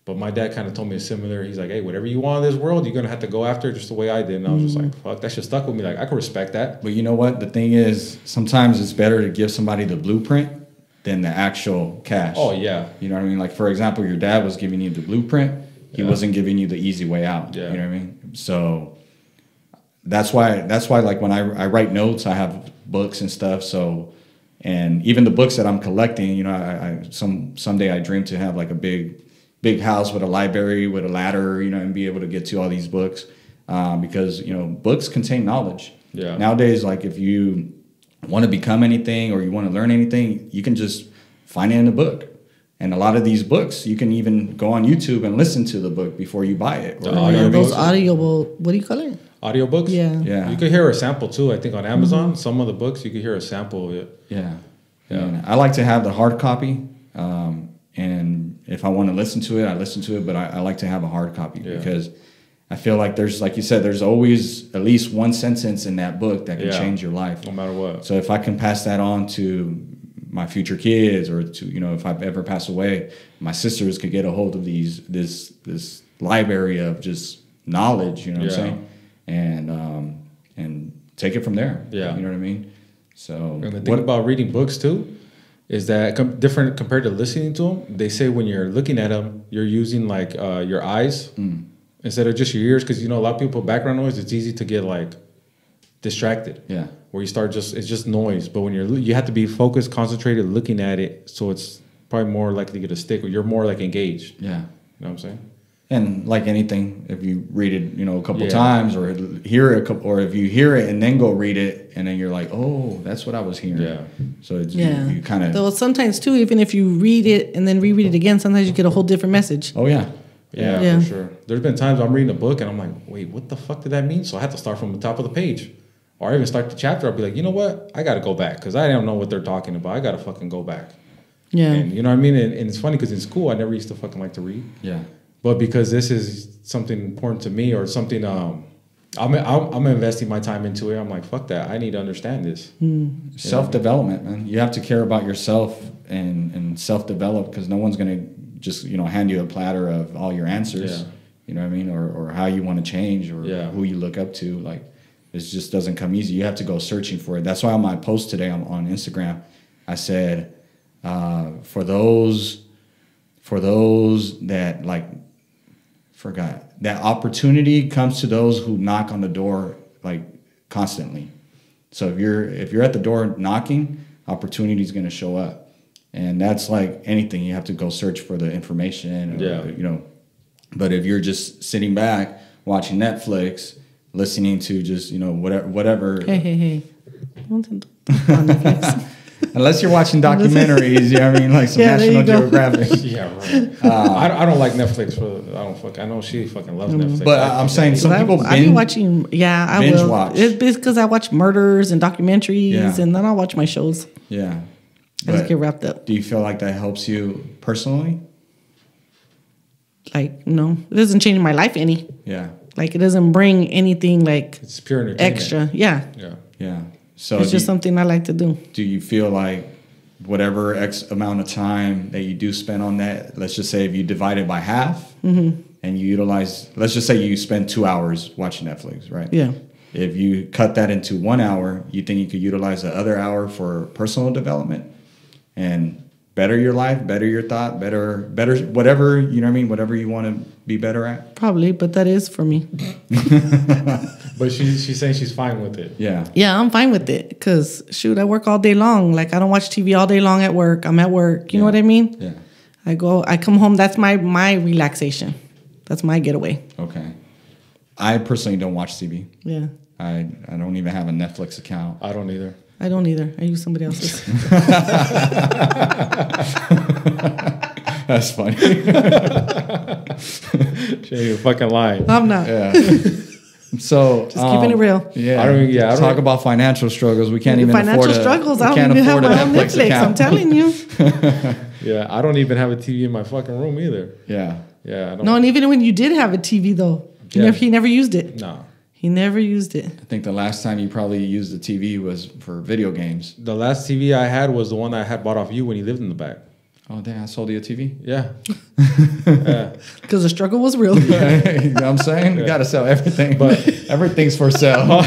But my dad kind of told me a similar. He's like, hey, whatever you want in this world, you're going to have to go after it just the way I did. And I was just like, fuck, that shit stuck with me. Like, I can respect that. But you know what? The thing is, sometimes it's better to give somebody the blueprint than the actual cash. Oh, yeah. You know what I mean? Like, for example, your dad was giving you the blueprint. He Yeah. wasn't giving you the easy way out. Yeah. You know what I mean? So that's why like when I write notes, I have books and stuff. So, and even the books that I'm collecting, you know, I someday I dream to have like a big house with a library with a ladder, you know, and be able to get to all these books because, you know, books contain knowledge. Yeah. Nowadays, like if you want to become anything or you want to learn anything, you can just find it in a book. And a lot of these books, you can even go on YouTube and listen to the book before you buy it. The Or, audio you know what I mean? Those audible, what do you call it? Audiobooks? Yeah. Yeah. You could hear a sample too. I think on Amazon, some of the books, you could hear a sample of it. Yeah. Yeah. And I like to have the hard copy. And if I want to listen to it, I listen to it. But I like to have a hard copy because I feel like there's, like you said, there's always at least one sentence in that book that can Yeah. change your life. No matter what. So if I can pass that on to my future kids or to, you know, if I've ever passed away, my sisters could get a hold of this library of just knowledge, you know what Yeah. I'm saying? And take it from there. Yeah. You know what I mean? So And the thing about reading books too is that different compared to listening to them. They say when you're looking at them, you're using like your eyes instead of just your ears, because you know a lot of people put background noise. It's easy to get like distracted. Yeah. Where you start it's just noise. But when you have to be focused, concentrated, looking at it, so it's probably more likely to get a stick, or you're more like engaged. Yeah. You know what I'm saying? And like anything, if you read it, a couple times, or hear it, or if you hear it and then go read it, and then you're like, oh, that's what I was hearing. Yeah. So it's, you kind of. Though sometimes too, even if you read it and then reread it again, sometimes you get a whole different message. Oh yeah. Yeah, for sure. There's been times I'm reading a book and I'm like, wait, what the fuck did that mean? So I have to start from the top of the page, or even start the chapter. I'll be like, you know what? I got to go back because I don't know what they're talking about. I got to fucking go back. Yeah. And you know what I mean? And it's funny because in school I never used to fucking like to read. Yeah. But because this is something important to me, or something, I'm investing my time into it. I'm like, fuck that. I need to understand this. Self-development, man. You have to care about yourself and self-develop, because no one's going to just, hand you a platter of all your answers. Yeah. You know what I mean? Or how you want to change, or who you look up to. Like, it just doesn't come easy. You have to go searching for it. That's why on my post today on Instagram, I said, for those that that opportunity comes to those who knock on the door like constantly. So if you're at the door knocking, opportunity is going to show up, and that's like anything. You have to go search for the information. Or, But if you're just sitting back watching Netflix, listening to just whatever. Hey. On Netflix. Unless you're watching documentaries, like some National Geographic. Yeah, right. I don't like Netflix I know she fucking loves Netflix. But I'm saying some people I've been watching. Yeah, I will. Watch. It's because I watch murders and documentaries, and then I'll watch my shows. Yeah. I just get wrapped up. Do you feel like that helps you personally? Like, no, it doesn't change my life any. Yeah. Like, it doesn't bring anything like it's pure entertainment. Extra. Yeah. Yeah. So it's just something I like to do. Do you feel like whatever X amount of time that you do spend on that, let's just say if you divide it by half, and you utilize, let's just say you spend 2 hours watching Netflix, right? Yeah. If you cut that into 1 hour, you think you could utilize the other hour for personal development and better your life, better your thought, better whatever, whatever you want to be better at? Probably, but that is for me. But she's saying she's fine with it. Yeah. Yeah, I'm fine with it because, shoot, I work all day long. Like, I don't watch TV all day long at work. I'm at work. You know what I mean? Yeah. I come home. That's my relaxation. That's my getaway. Okay. I personally don't watch TV. Yeah. I don't even have a Netflix account. I don't either. I don't either. I use somebody else's. That's funny. You're fucking lying. I'm not. Yeah. So just keeping it real. Yeah. I don't talk about financial struggles. We can't even afford struggles. I don't even have my own Netflix. I'm telling you. Yeah, I don't even have a TV in my fucking room either. Yeah. Yeah. I don't. No, and even when you did have a TV though, he never used it. No. He never used it. I think the last time you probably used the TV was for video games. The last TV I had was the one I had bought off you when you lived in the back. Oh, damn, I sold you a TV? Yeah. Yeah. Because the struggle was real. You know what I'm saying? You got to sell everything. But everything's for sale.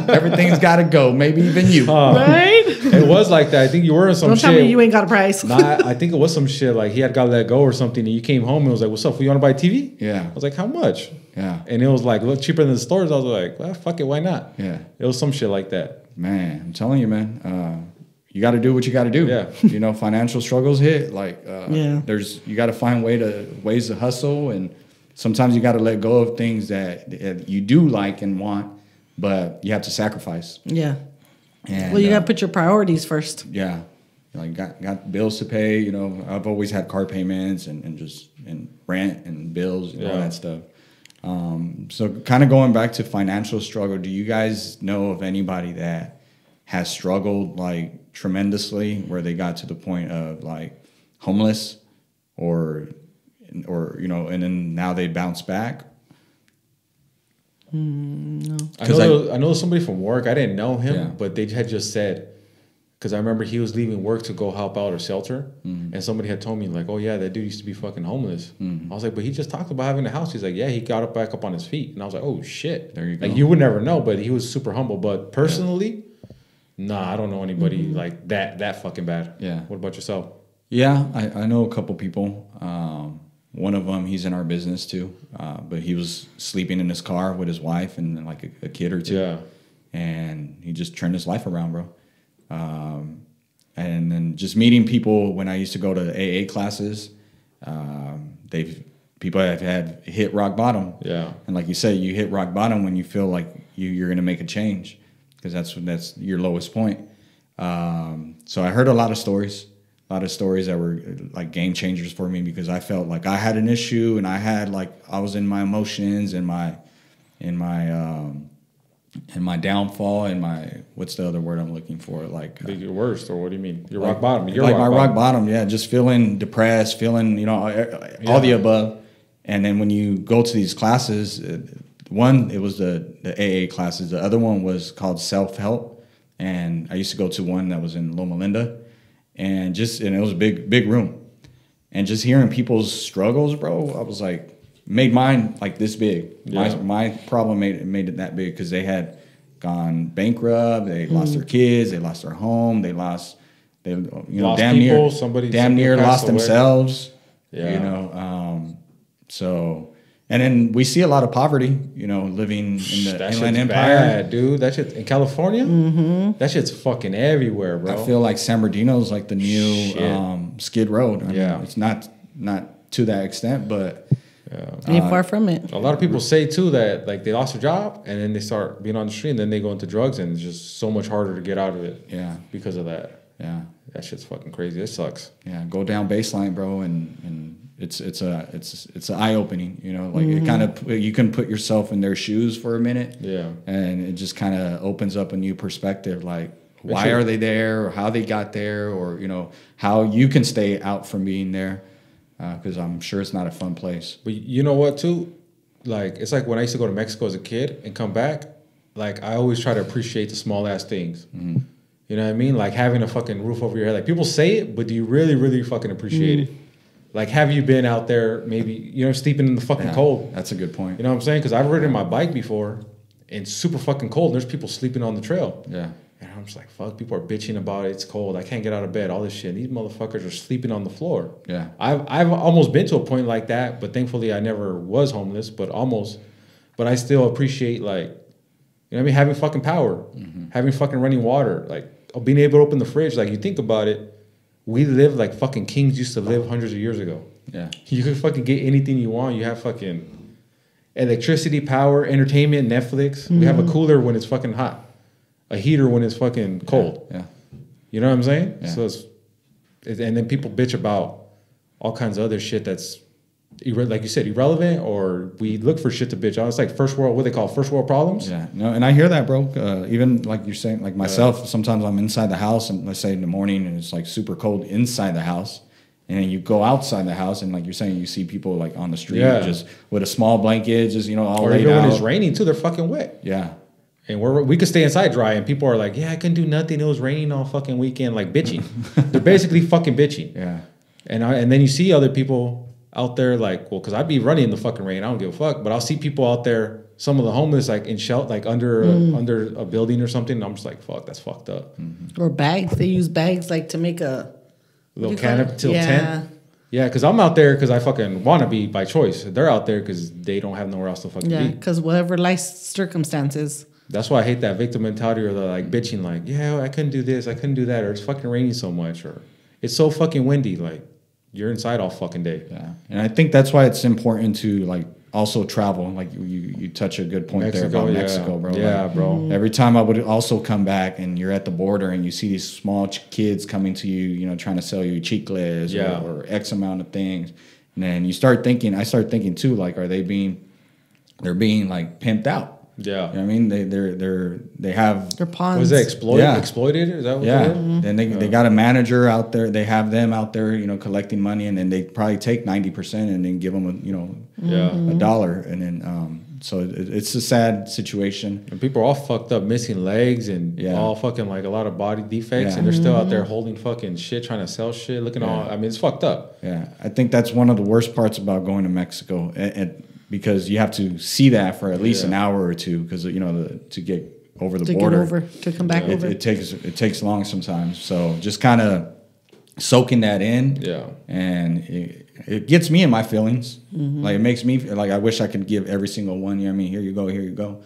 Everything's got to go. Maybe even you. Right? It was like that. I think you were in some shit. Don't tell me you ain't got a price. Nah, I think it was some shit. Like, he had got let go or something. And you came home and was like, what's up? You want to buy a TV? Yeah. I was like, how much? Yeah. And it was like, look, cheaper than the stores. I was like, well, fuck it. Why not? Yeah. It was some shit like that. Man, I'm telling you, man. You got to do what you got to do. Yeah. Financial struggles hit. Like, you got to find ways to hustle, and sometimes you got to let go of things that you do like and want, but you have to sacrifice. Yeah. And, well, you got to put your priorities first. Yeah. Like, got bills to pay. I've always had car payments and rent and bills and all that stuff. So kind of going back to financial struggle, do you guys know of anybody that has struggled like tremendously, where they got to the point of like homeless or and then now they bounce back? No. I know somebody from work. I didn't know him, but they had just said, because I remember he was leaving work to go help out a shelter, and somebody had told me like, oh yeah, that dude used to be fucking homeless. I was like, but he just talked about having a house. He's like, yeah, he got back up on his feet, and I was like, oh shit. There you go. Like, you would never know, but he was super humble. But personally, nah, I don't know anybody like that fucking bad. Yeah. What about yourself? Yeah, I know a couple people. One of them, he's in our business too, but he was sleeping in his car with his wife and like a kid or two. Yeah. and he just turned his life around, bro. And then just meeting people when I used to go to AA classes, people have had hit rock bottom. Yeah. And like you said, you hit rock bottom when you feel like you're going to make a change, because that's your lowest point. So I heard a lot of stories that were like game changers for me, because I felt like I had an issue, and I was in my emotions and my downfall, and what's the other word I'm looking for? Like your worst, or what do you mean? Your rock bottom. Rock bottom. Yeah, just feeling depressed, feeling all the above. And then when you go to these classes, one, it was the AA classes. The other one was called self-help, and I used to go to one that was in Loma Linda, and it was a big room, and just hearing people's struggles, bro, I was like, made mine like this big. Yeah. My problem made it that big, because they had gone bankrupt, they lost their kids, they lost their home, they lost damn near lost themselves. Yeah. So, and then we see a lot of poverty, living in the Inland Empire. Bad, dude. That shit in California. Mm-hmm. That shit's fucking everywhere, bro. I feel like San Bernardino's like the new Skid Row. I mean, it's not to that extent, but ain't far from it. A lot of people say too that like they lost their job and then they start being on the street, and then they go into drugs, and it's just so much harder to get out of it. Yeah, because of that. Yeah, that shit's fucking crazy. It sucks. Yeah, go down baseline, bro, and it's an eye opening. Like it kind of, you can put yourself in their shoes for a minute. Yeah, and it just kind of opens up a new perspective. Like, why are they there, or how they got there, or how you can stay out from being there. Because I'm sure it's not a fun place. But you know what, too? Like, it's like when I used to go to Mexico as a kid and come back, like, I always try to appreciate the small-ass things. Mm-hmm. You know what I mean? Like, having a fucking roof over your head. Like, people say it, but do you really, really fucking appreciate it? Like, have you been out there maybe, sleeping in the fucking cold? That's a good point. You know what I'm saying? Because I've ridden my bike before, and it's super fucking cold, and there's people sleeping on the trail. Yeah. And I'm just like, fuck, people are bitching about it. It's cold. I can't get out of bed. All this shit. These motherfuckers are sleeping on the floor. Yeah. I've almost been to a point like that, but thankfully I never was homeless, but almost. But I still appreciate, like, having fucking power, having fucking running water, like being able to open the fridge. Like, you think about it, we live like fucking kings used to live hundreds of years ago. Yeah. You could fucking get anything you want. You have fucking electricity, power, entertainment, Netflix. We have a cooler when it's fucking hot. A heater when it's fucking cold. Yeah. You know what I'm saying? Yeah. So and then people bitch about all kinds of other shit that's, like you said, irrelevant, or we look for shit to bitch on. It's like first world problems. Yeah. No, and I hear that, bro. Even like you're saying, like myself, sometimes I'm inside the house, and let's say in the morning, and it's like super cold inside the house. And then you go outside the house, and like you're saying, you see people like on the street just with a small blanket, just, all or laid even out. When it's raining too, they're fucking wet. Yeah. And we could stay inside dry, and people are like, yeah, I couldn't do nothing. It was raining all fucking weekend, like bitching. They're basically fucking bitching. Yeah. And then you see other people out there like, well, because I'd be running in the fucking rain. I don't give a fuck. But I'll see people out there, some of the homeless, like in shelter, like under a building or something. And I'm just like, fuck, that's fucked up. Mm-hmm. Or bags. They use bags like to make a little canopy till tent. Yeah, because I'm out there because I fucking want to be by choice. They're out there because they don't have nowhere else to fucking be. Yeah, because whatever life circumstances. That's why I hate that victim mentality, or the like bitching, like, yeah, I couldn't do this, I couldn't do that, or it's fucking raining so much, or it's so fucking windy. Like, you're inside all fucking day. Yeah, and I think that's why it's important to like also travel. Like you touch a good point there about Mexico, bro. Yeah, like, bro. Every time I would also come back, and you're at the border, and you see these small kids coming to you, trying to sell you chicles or X amount of things, and then I start thinking too, like, they're being like pimped out. Yeah, you know what I mean, they have their pawns. Was it exploited? Is that what? Yeah, then they got a manager out there. They have them out there, collecting money, and then they probably take 90% and then give them a dollar, and then so it's a sad situation. And people are all fucked up, missing legs, and all fucking like a lot of body defects, and they're still out there holding fucking shit, trying to sell shit, looking all. I mean, it's fucked up. Yeah, I think that's one of the worst parts about going to Mexico, and because you have to see that for at least an hour or two, because to get over the border, to come back over, it takes long sometimes. So just kind of soaking that in, and it gets me in my feelings. Mm-hmm. Like, it makes me feel like I wish I could give every single one. You know what I mean? Here you go.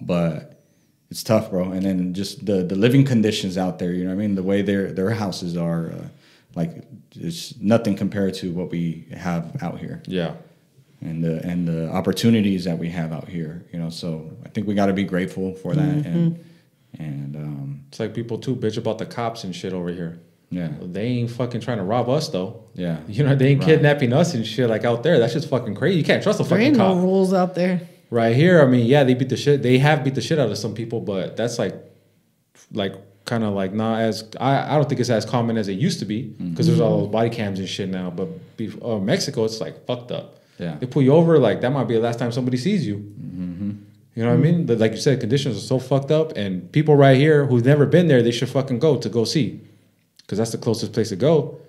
But it's tough, bro. And then just the living conditions out there, you know what I mean? The way their houses are, like, it's nothing compared to what we have out here. Yeah. And the opportunities that we have out here, you know. So I think we got to be grateful for that. And it's like people too bitch about the cops and shit over here. Yeah. They ain't fucking trying to rob us though. Yeah. You know, they ain't kidnapping us and shit like out there. That's just fucking crazy. You can't trust a There fucking ain't cop. no rules out there. Right here, I mean, yeah, they beat the shit. They have beat the shit out of some people, but that's like kind of like not as. I don't think it's as common as it used to be because there's all those body cams and shit now. But Mexico, it's like fucked up. Yeah. They pull you over, like that might be the last time somebody sees you. You know what I mean? But like you said, conditions are so fucked up, and people right here who've never been there, they should fucking go see, because that's the closest place to go,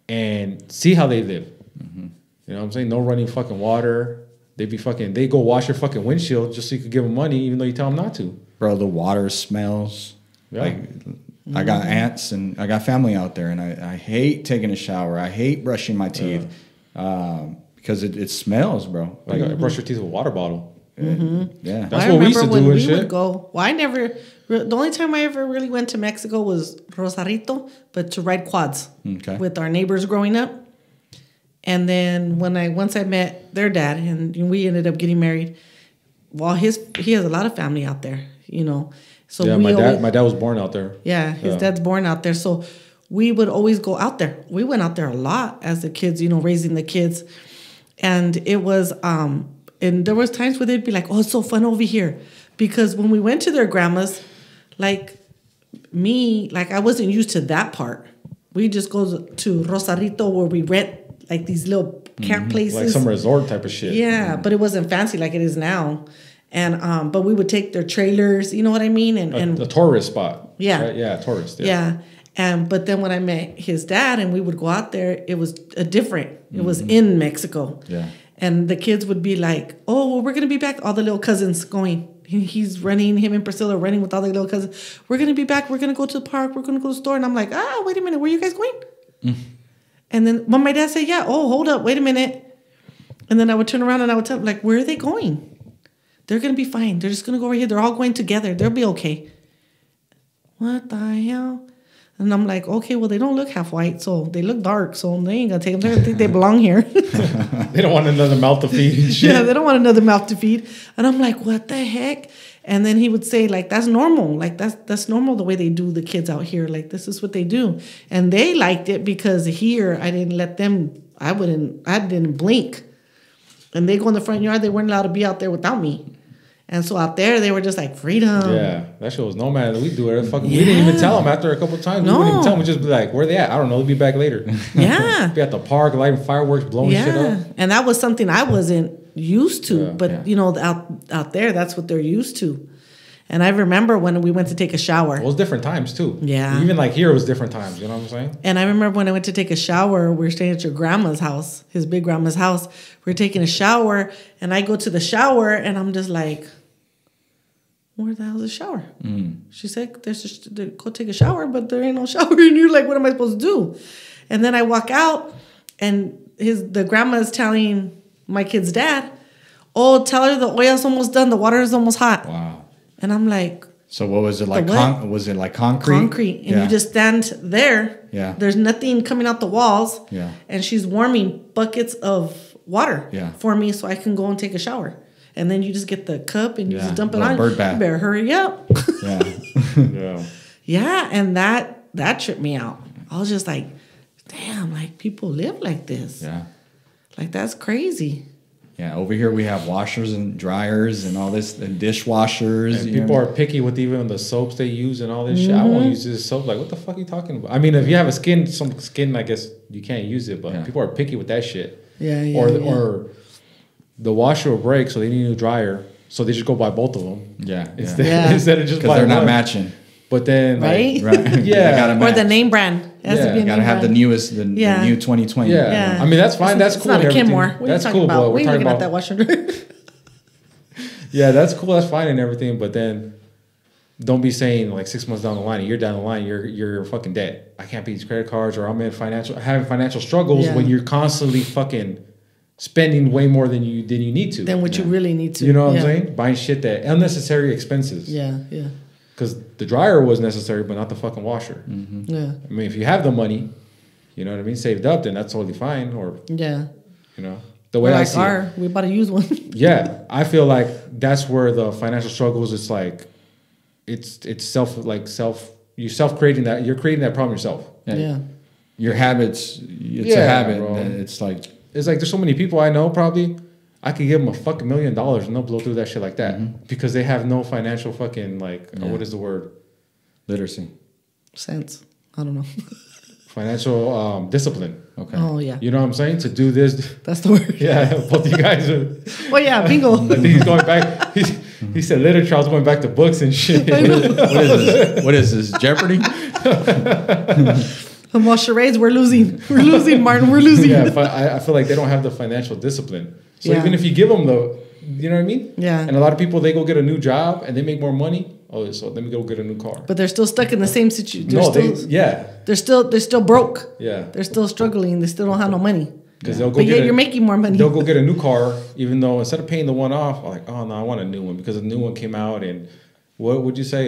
and see how they live. You know what I'm saying? No running fucking water. They go wash your fucking windshield just so you could give them money, even though you tell them not to. bro, the water smells. Yeah. Like, I got aunts and I got family out there, and I hate taking a shower. I hate brushing my teeth because it smells, bro. Like, brush your teeth with a water bottle. Yeah. That's I what we used remember to when do and we shit. would go. Well, the only time I ever really went to Mexico was Rosarito, but to ride quads with our neighbors growing up. And then once I met their dad and we ended up getting married, well, he has a lot of family out there, you know. So Yeah, my dad was born out there. Yeah, his dad's born out there. So we would always go out there. We went out there a lot as the kids, you know, raising the kids. And it was, and there was times where they'd be like, oh, it's so fun over here. Because when we went to their grandma's, like I wasn't used to that part. We just go to Rosarito where we rent like these little camp places. Like some resort type of shit. Yeah, but it wasn't fancy like it is now. And but we would take their trailers, you know what I mean? And a tourist spot. Yeah. Right? Yeah, tourist. Yeah. But then when I met his dad and we would go out there, it was different. It was in Mexico. Yeah. And the kids would be like, oh, well, we're going to be back. All the little cousins going. He's running, him and Priscilla running with all the little cousins. We're going to be back. We're going to go to the park. We're going to go to the store. And I'm like, wait a minute. Where are you guys going? And then when my dad said, yeah, oh, hold up. Wait a minute. And then I would turn around and I would tell him, like, where are they going? They're going to be fine. They're just going to go over here. They're all going together. They'll be okay. What the hell? And I'm like, okay, well, they don't look half white, so they look dark, so they ain't going to take them. They don't think they belong here. They don't want another mouth to feed and shit. Yeah, they don't want another mouth to feed. And I'm like, what the heck? And then he would say, like, that's normal. Like, that's normal the way they do the kids out here. Like, this is what they do. And they liked it because here I didn't let them, I didn't blink. And they go in the front yard, they weren't allowed to be out there without me. And so out there, they were just like, freedom. Yeah, that shit was nomad. We do it. We didn't even tell them after a couple of times. No. We wouldn't even tell them. We'd just be like, where they at? I don't know. They'll be back later. Yeah. Be at the park, lighting fireworks, blowing shit up. And that was something I wasn't used to. Yeah. But, you know, out there, that's what they're used to. And I remember when we went to take a shower. Well, it was different times, too. Yeah. Even like here, it was different times. You know what I'm saying? And I remember when I went to take a shower, we were staying at your grandma's house, his big grandma's house. We were taking a shower, and I go to the shower, and I'm just like, where the hell's the shower? She said, go take a shower, but there ain't no shower. And you're like, what am I supposed to do? And then I walk out, and the grandma is telling my kid's dad, oh, tell her the oil's almost done. The water is almost hot. Wow. And I'm like, so what was it like? Was it like concrete? Concrete. And you just stand there. Yeah. There's nothing coming out the walls. Yeah. And she's warming buckets of water for me so I can go and take a shower. And then you just get the cup and you just dump it on. Bird bath. You better hurry up. Yeah. Yeah. Yeah. And that tripped me out. I was just like, damn, like people live like this. Yeah. Like that's crazy. Yeah, over here we have washers and dryers and all this, and dishwashers. And people are picky with even the soaps they use and all this shit. I won't use this soap. Like, what the fuck are you talking about? I mean, if you have some skin, I guess you can't use it. But people are picky with that shit. Yeah. Or the washer will break, so they need a new dryer. So they just go buy both of them. Yeah. Instead of just because buy they're not one. matching. But then, Right? Right. Yeah. Or the name brand. It has to be a You gotta name have the brand. newest, the new 2020. Yeah. I mean, that's fine. That's It's cool. not and a everything. Kenmore. What are you That's talking cool. about? But We we're ain't talking looking at about that washer and dryer. Yeah, that's cool. That's fine and everything. But then, don't be saying like 6 months down the line, a year down the line, you're fucking dead. I can't pay these credit cards, or I'm having financial struggles when you're constantly fucking spending way more than you need to. Than what you really need to. You know what I'm saying? Buying shit that unnecessary expenses. Yeah. Because the dryer was necessary, but not the fucking washer. Yeah. I mean, if you have the money, you know what I mean, saved up, then that's totally fine. Or Yeah. you know, the way I see it. We about to use one. Yeah, I feel like that's where the financial struggles. It's like, it's you self creating that. You're creating that problem yourself. Yeah. Your habits. It's a habit. Bro. It's like there's so many people I know. Probably I could give them a fucking $1 million and they'll blow through that shit like that because they have no financial fucking what is the word? literacy. Sense. I don't know. Financial discipline. Okay. Oh yeah. You know what I'm saying? To do this. That's the word. Yeah, both you guys are. Well, yeah, bingo. I think he's going back. He said literature. I was going back to books and shit. What is this? Jeopardy? Well, charades, we're losing. We're losing, Martin. We're losing. Yeah, I feel like they don't have the financial discipline. So Yeah. even if you give them you know what I mean? Yeah. And a lot of people, they go get a new job and they make more money. Oh, so let me go get a new car. But they're still stuck in the same situation. They're still broke. Yeah. They're still struggling. They still don't have no money. Because they'll go But yet you're making more money. They'll go get a new car, even though instead of paying the one off, I'm like, oh no, I want a new one because the new one came out and what would you say?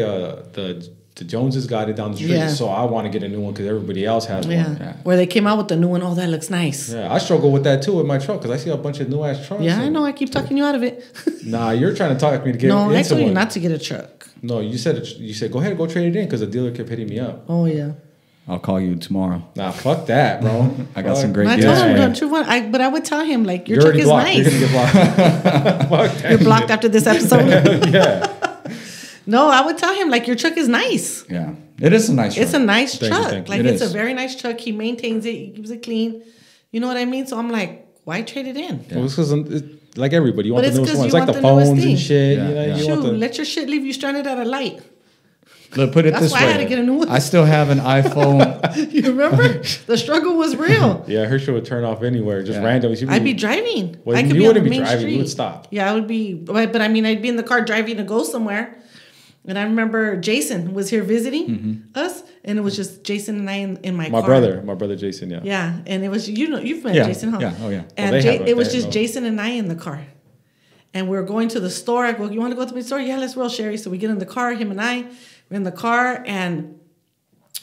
The Joneses got it down the street, Yeah. so I want to get a new one because everybody else has one. Yeah. Where they came out with the new one. Oh, that looks nice. Yeah, I struggle with that too with my truck because I see a bunch of new ass trucks. Yeah, I know. I keep talking you out of it. Nah, you're trying to talk me to get No, into I told you one. not to get a truck. No, you said go ahead, go trade it in because the dealer kept hitting me up. Oh yeah. I'll call you tomorrow. Nah, fuck that, bro. I got some great And I deals told for him, you. don't you want? But I would tell him like your You're truck already is blocked. nice. You're gonna get blocked. Fuck that You're blocked shit. after this episode. Yeah. No, I would tell him like your truck is nice. Yeah. It is a nice truck. It's a nice Thank you, truck. thank you. Like It it's is. a very nice truck. He maintains it. He keeps it clean. You know what I mean? So I'm like, why trade it in? Well, it's because like everybody, you want But the it's newest 'cause one. you It's like want the the newest phones thing. and shit. Yeah, You know, yeah. you Shoot, want the. let your shit leave you stranded at a light. Look, put it That's this why I way. had to get a new one. I still have an iPhone. You remember? The struggle was real. Yeah, her shit would turn off anywhere, just Yeah. randomly. She'd I'd be driving. Well, I could you be on wouldn't the be main driving. street. You would stop. Yeah, I would be. But I mean, I'd be in the car driving to go somewhere. And I remember Jason was here visiting us, and it was just Jason and I in my car. My brother Jason. Yeah. Yeah, and it was you've met Yeah, Jason, huh? yeah, oh, yeah. And Well, they have it was they just know. Jason and I in the car, and we were going to the store. I go, you want to go to the store? Yeah, let's roll, Sherry. So we get in the car. Him and I, we're in the car, and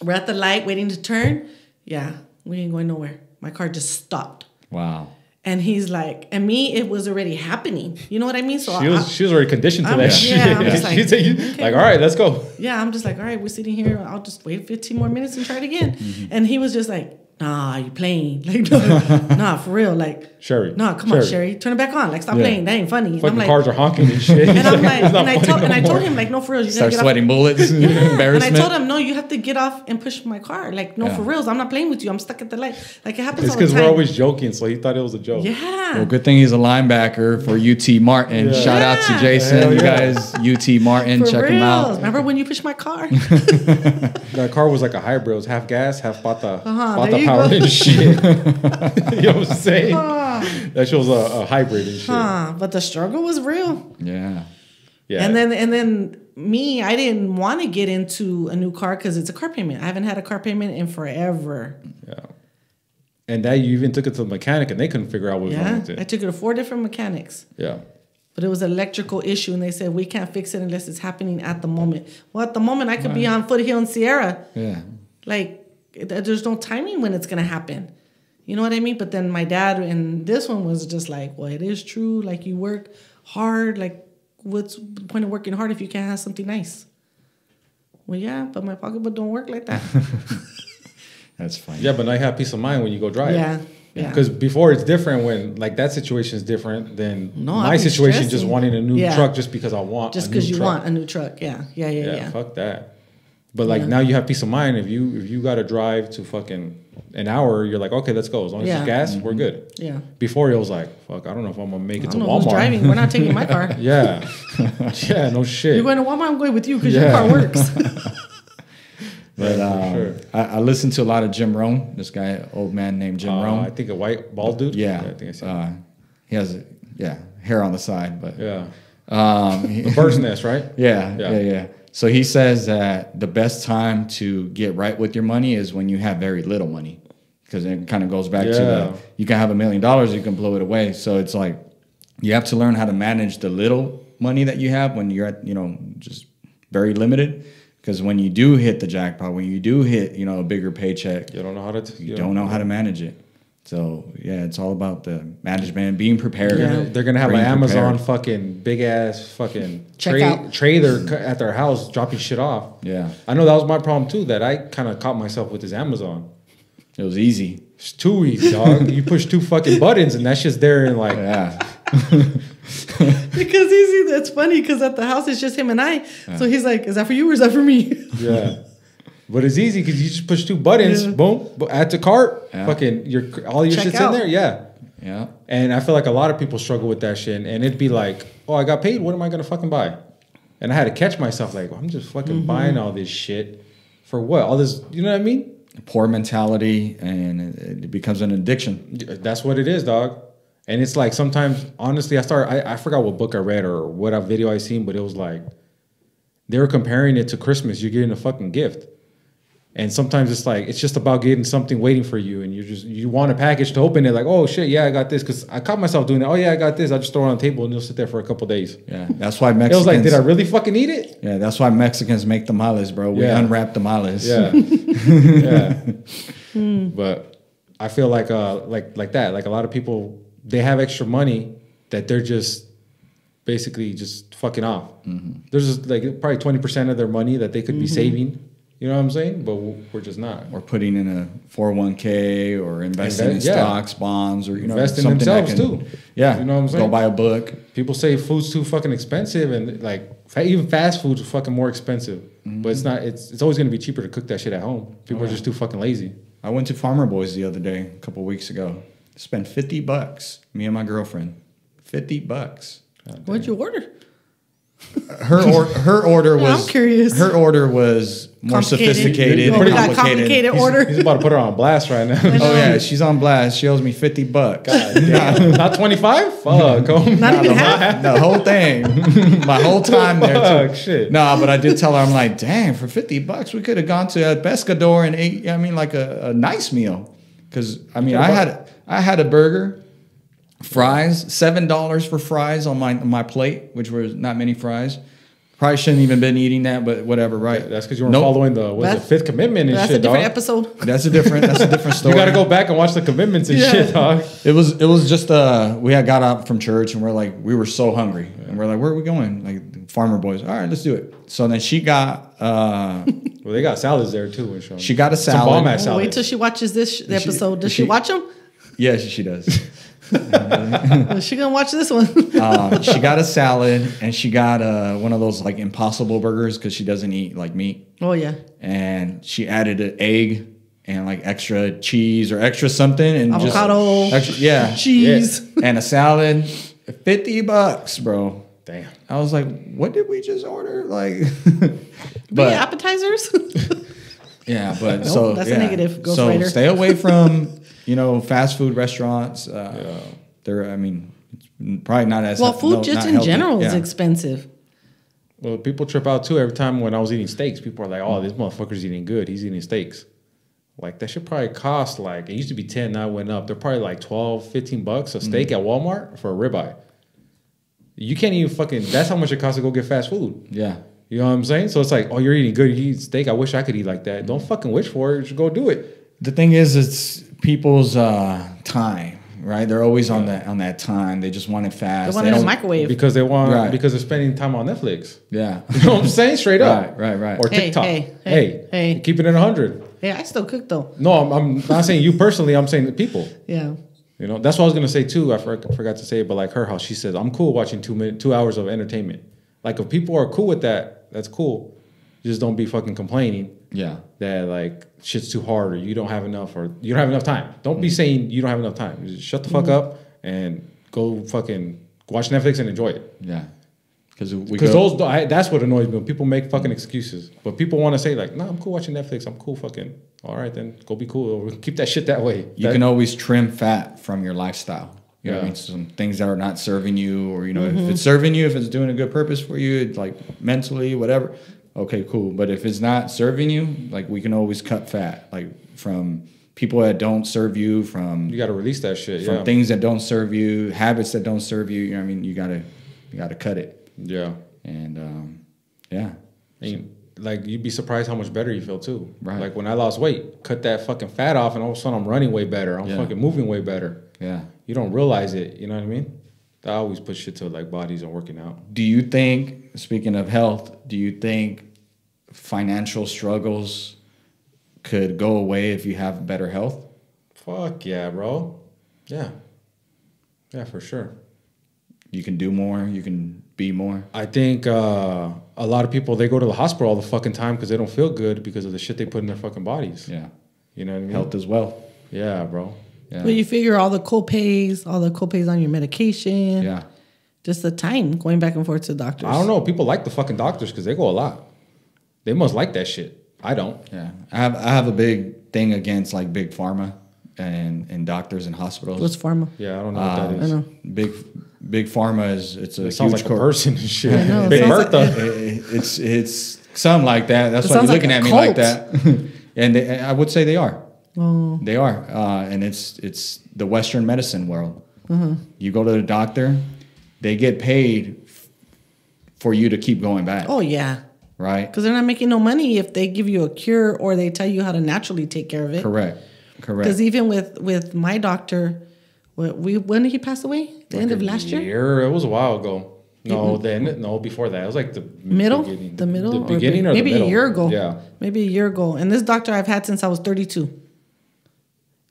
we're at the light waiting to turn. Yeah, we ain't going nowhere. My car just stopped. Wow. And he's like, and me, it was already happening. You know what I mean? So She was already conditioned to I'm- that yeah, shit. I'm just like, She'd say, okay. like, all right, let's go. yeah, I'm just like, all right, we're sitting here. I'll just wait 15 more minutes and try it again. Mm-hmm. And he was just like, nah, you playing. Like, no, nah, for real. Like, Sherry. nah, come on, Sherry. Turn it back on. Like, stop Yeah. playing. That ain't funny. And Fucking I'm like, cars are honking and shit. and I'm like, It's not and funny no I told more. him, like, no, for real. You gotta Start get sweating bullets. And Embarrassment. I told him, no, you have to get off and push my car. Like, no, Yeah. for reals. I'm not playing with you. I'm stuck at the light. Like, it happens It's all the because time. we're always joking, so he thought it was a joke. Yeah. Well, good thing he's a linebacker for UT Martin. Yeah. Shout out to Yeah. Jason. Hell You yeah. guys, UT Martin, For check him real. out. Remember when you pushed my car? That car was like a hybrid. It was half gas, half bata there you power go. and shit. You know what I'm saying? That shit was a hybrid and shit. But the struggle was real. Yeah. Yeah. And then me, I didn't want to get into a new car because it's a car payment. I haven't had a car payment in forever. Yeah. And that you even took it to the mechanic and they couldn't figure out what was wrong Yeah, with it. I took it to 4 different mechanics. Yeah. But it was an electrical issue, and they said we can't fix it unless it's happening at the moment. Well, at the moment, I could be on Foothill and Sierra. Yeah. Like, there's no timing when it's gonna happen. You know what I mean? But then my dad and this one was just like, well, it is true. Like, you work hard. Like, what's the point of working hard if you can't have something nice? Well, yeah, but my pocketbook don't work like that. That's funny. Yeah, but now you have peace of mind when you go drive. Yeah. Yeah. Because before it's different when like that situation is different than No, my I'd be situation just stressing. wanting a new Yeah. truck just because I want Just a new because you truck. want a new truck. Yeah. Yeah. Fuck that. But like Yeah. now you have peace of mind. If you got to drive to fucking an hour, you're like, okay, let's go. As long as Yeah. it's gas, we're good. Yeah. Before it was like, fuck, I don't know if I'm gonna make I it to don't know who's Walmart. driving. We're not taking my car. Yeah, yeah, no shit. You're going to Walmart, I'm going with you because Yeah. your car works. But Yeah, for sure. I listen to a lot of Jim Rohn. This guy, old man named Jim Rohn. I think a white bald dude. Yeah. I think I see. He has hair on the side, but Yeah, he- the bird's nest, right? yeah. Yeah. So he says that the best time to get right with your money is when you have very little money, because it kind of goes back to you can have $1 million, you can blow it away. So it's like you have to learn how to manage the little money that you have when you're at, just very limited. Because when you do hit the jackpot, when you do hit, a bigger paycheck, you don't know how to you don't know how to manage it. So yeah, it's all about the management, being prepared. Yeah. They're gonna have an Amazon fucking big ass fucking trailer at their house dropping shit off. Yeah, I know that was my problem too. That I kind of caught myself with this Amazon. It was easy. It's too easy, dog. You push 2 fucking buttons and that shit's there in like yeah. Because that's funny because at the house it's just him and I. Yeah. So he's like, "Is that for you or is that for me?" Yeah. But it's easy because you just push 2 buttons, boom, add to cart, fucking all your shit's in there, yeah. And I feel like a lot of people struggle with that shit, and it'd be like, oh, I got paid, what am I gonna fucking buy? And I had to catch myself like, well, I'm just fucking buying all this shit for what? All this, you know what I mean? Poor mentality, and it becomes an addiction. That's what it is, dog. And it's like sometimes, honestly, I forgot what book I read or what video I seen, but it was like they were comparing it to Christmas. You're getting a fucking gift. And sometimes it's like, it's just about getting something waiting for you. And you want a package to open it like, oh shit, yeah, I got this. Cause I caught myself doing that. Oh yeah, I got this. I'll just throw it on the table and it'll sit there for a couple of days. Yeah. That's why Mexicans. It was like, did I really fucking need it? Yeah. That's why Mexicans make tamales, bro. We unwrap tamales. Yeah. Yeah. But I feel like that. Like a lot of people, they have extra money that they're just basically just fucking off. Mm-hmm. There's just like probably 20% of their money that they could be saving. You know what I'm saying? But we're just not. Or putting in a 401k or investing in stocks, bonds, or investing in themselves too. Yeah, you know what I'm saying? Go buy a book. People say food's too fucking expensive, and like even fast food's fucking more expensive. Mm-hmm. But it's not. It's always gonna be cheaper to cook that shit at home. People are just too fucking lazy. I went to Farmer Boys the other day, a couple of weeks ago. Spent $50. Me and my girlfriend, $50. What'd you order? Her order was. I'm curious. Her order was more sophisticated, complicated order. He's about to put her on blast right now. Oh yeah, she's on blast. She owes me $50. God damn. Not 25? Fuck. Not even half. The whole thing. My whole time there too. Fuck, shit. No, but I did tell her, I'm like, dang, for $50 we could have gone to a Pescador and ate. I mean, like a nice meal. Because I mean, I had a burger. Fries, $7 for fries on my plate, which was not many fries. Probably shouldn't even been eating that, but whatever, right? Yeah, that's because you weren't following the fifth commitment and shit, That's a different episode. That's a different story. You got to go back and watch the commitments and shit, dog. It was just we had got out from church and we were so hungry and we're like, where are we going? Like Farmer Boys. All right, let's do it. So then she got. Well, they got salads there too. She got a salad. Some bomb ass salads. Wait till she watches this episode. Does she watch them? Yeah, she does. She gonna watch this one. She got a salad and she got one of those like Impossible burgers because she doesn't eat like meat. Oh yeah. And she added an egg and like extra cheese or extra something and avocado, cheese, and a salad. $50, bro. Damn. I was like, what did we just order? Like, but appetizers. Yeah, but that's a negative. Ghost Rider. Stay away from. Fast food restaurants, they're, I mean, probably not as food just in general is expensive. Well, people trip out too every time when I was eating steaks. People are like, oh, this motherfucker's eating good. He's eating steaks. Like, that should probably cost, like, it used to be 10, now it went up. They're probably like $12, $15 a steak at Walmart for a ribeye. You can't even that's how much it costs to go get fast food. Yeah. You know what I'm saying? So it's like, oh, you're eating good. You eat steak. I wish I could eat like that. Don't fucking wish for it. Just go do it. The thing is, it's people's time, right? They're always on that time. They just want it fast. They want it in a microwave because because they're spending time on Netflix. Yeah, you know what I'm saying? Straight up, right. Or TikTok. Hey, keeping it 100. Hey, I still cook though. No, I'm not saying you personally. I'm saying the people. Yeah. That's what I was gonna say too. I forgot to say it, but like her house, she says I'm cool watching 2 hours of entertainment. Like if people are cool with that, that's cool. Just don't be fucking complaining. Yeah. That like shit's too hard or you don't have enough time. Don't be saying you don't have enough time. Just shut the fuck up and go fucking watch Netflix and enjoy it. Yeah. Because that's what annoys me when people make fucking excuses. But people want to say like, no, I'm cool watching Netflix. I'm cool fucking. All right, then go be cool. Keep that shit that way. You can always trim fat from your lifestyle. You know what I mean? Some things that are not serving you or, if it's serving you, if it's doing a good purpose for you, it's like mentally, whatever. Okay, cool. But if it's not serving you, like we can always cut fat, like from people that don't serve you, from You got to release that shit. from Yeah. things that don't serve you, habits that don't serve you. You know what I mean? You gotta cut it. Yeah. And yeah. And like you'd be surprised how much better you feel too. Right. Like when I lost weight, cut that fucking fat off, and all of a sudden I'm running way better. I'm Yeah. fucking moving way better. Yeah. You don't realize it. You know what I mean? I always put shit to like bodies and working out. Do you think, speaking of health, do you think financial struggles could go away if you have better health? Fuck yeah, bro. Yeah. Yeah, for sure. You can do more. You can be more. I think a lot of people, they go to the hospital all the fucking time because they don't feel good because of the shit they put in their fucking bodies. Yeah. You know what I mean? Health as well. Yeah, bro. Yeah. But you figure all the co-pays on your medication. Yeah. Just the time going back and forth to doctors. I don't know. People like the fucking doctors because they go a lot. They must like that shit. I don't. Yeah. I have a big thing against like big pharma and doctors and hospitals. What's pharma? Yeah, I don't know what that I is. know. Big pharma it's a It sounds huge like a person and shit. I know, it Big sounds Bertha. it's something like that. That's It why you're sounds like looking a at me cult. like that. And I would say they are. Oh. They are. And it's the Western medicine world. Mm-hmm. You go to the doctor, they get paid for you to keep going back. Oh yeah. Right? Because they're not making no money if they give you a cure or they tell you how to naturally take care of it. Correct. Because even with my doctor, when did he pass away? The end of last year? It was a while ago. No, before that. It was like the Middle? beginning. The middle? The beginning or maybe the middle? a year ago. Yeah. Maybe a year ago. And this doctor I've had since I was 32.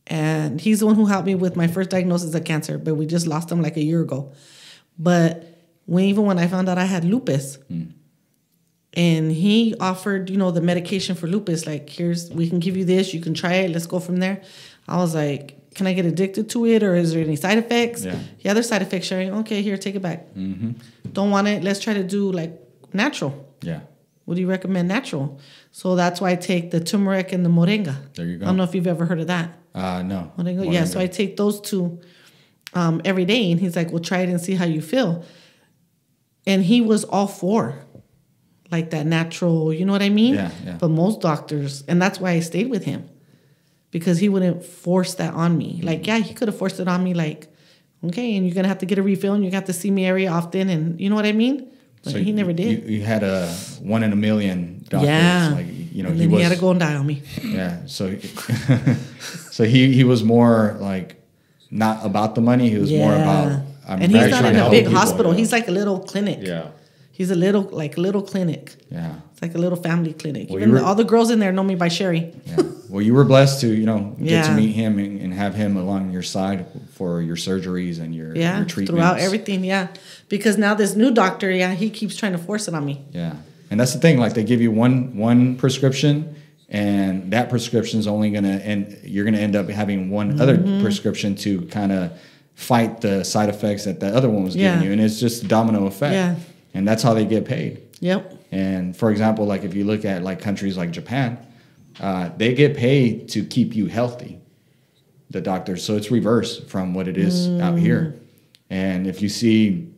And he's the one who helped me with my first diagnosis of cancer, but we just lost him like a year ago. But even when I found out I had lupus, and he offered, the medication for lupus, like, we can give you this, you can try it, let's go from there. I was like, can I get addicted to it, or is there any side effects? Yeah, there's side effects, Sherry. Okay, here, take it back. Mm-hmm. Don't want it, let's try to do, like, natural. Yeah. What do you recommend natural? So that's why I take the turmeric and the moringa. There you go. I don't know if you've ever heard of that. No. Moringa. Yeah, so I take those two every day, and he's like, well, try it and see how you feel. And he was all for like that natural, you know what I mean? Yeah. But most doctors, and that's why I stayed with him, because he wouldn't force that on me. Like, yeah, he could have forced it on me, like, okay, and you're going to have to get a refill, and you have to see me very often, and you know what I mean? But So he never did. You had a 1 in a million doctors. Yeah. Like, and then he had to go and die on me. Yeah. So, so he was more like not about the money. He was more about. And he's not in a help big people, hospital. yeah. He's like a little clinic. Yeah. He's a little clinic. Yeah. It's like a little family clinic. Well, Even all the girls in there know me by Sherry. Yeah. Well, you were blessed to, get Yeah. to meet him and have him along your side for your surgeries and your treatments. Throughout everything, yeah. Because now this new doctor, he keeps trying to force it on me. Yeah. And that's the thing. Like, they give you one prescription, and that prescription is only going to end. You're going to end up having one other prescription to kind of fight the side effects that the other one was giving you. And it's just a domino effect. Yeah. And that's how they get paid. Yep. And for example, like if you look at like countries like Japan, they get paid to keep you healthy, the doctors. So it's reverse from what it is out here. And if you see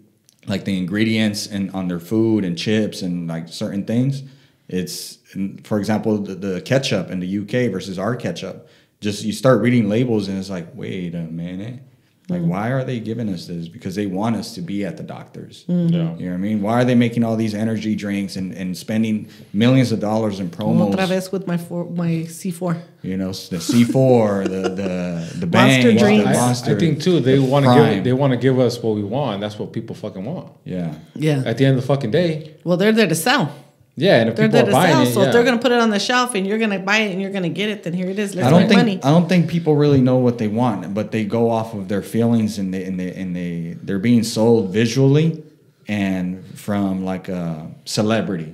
like the ingredients on their food and chips and like certain things, it's, for example, the ketchup in the UK versus our ketchup. Just you start reading labels and it's like, wait a minute. Like, why are they giving us this? Because they want us to be at the doctors. Yeah. You know what I mean? Why are they making all these energy drinks and spending millions of dollars in promos? Otra vez with my C4. The C4, the Bang, Monster drinks. the Monster. I think too they want Prime. to give us what we want. That's what people fucking want. Yeah. Yeah. At the end of the fucking day. Well, they're there to sell. Yeah, and if They're people there are to buying sell. it, So if they're going to put it on the shelf and you're going to buy it and you're going to get it, then here it is. Let's make money. I don't think people really know what they want, but they go off of their feelings and they're being sold visually and from like a celebrity.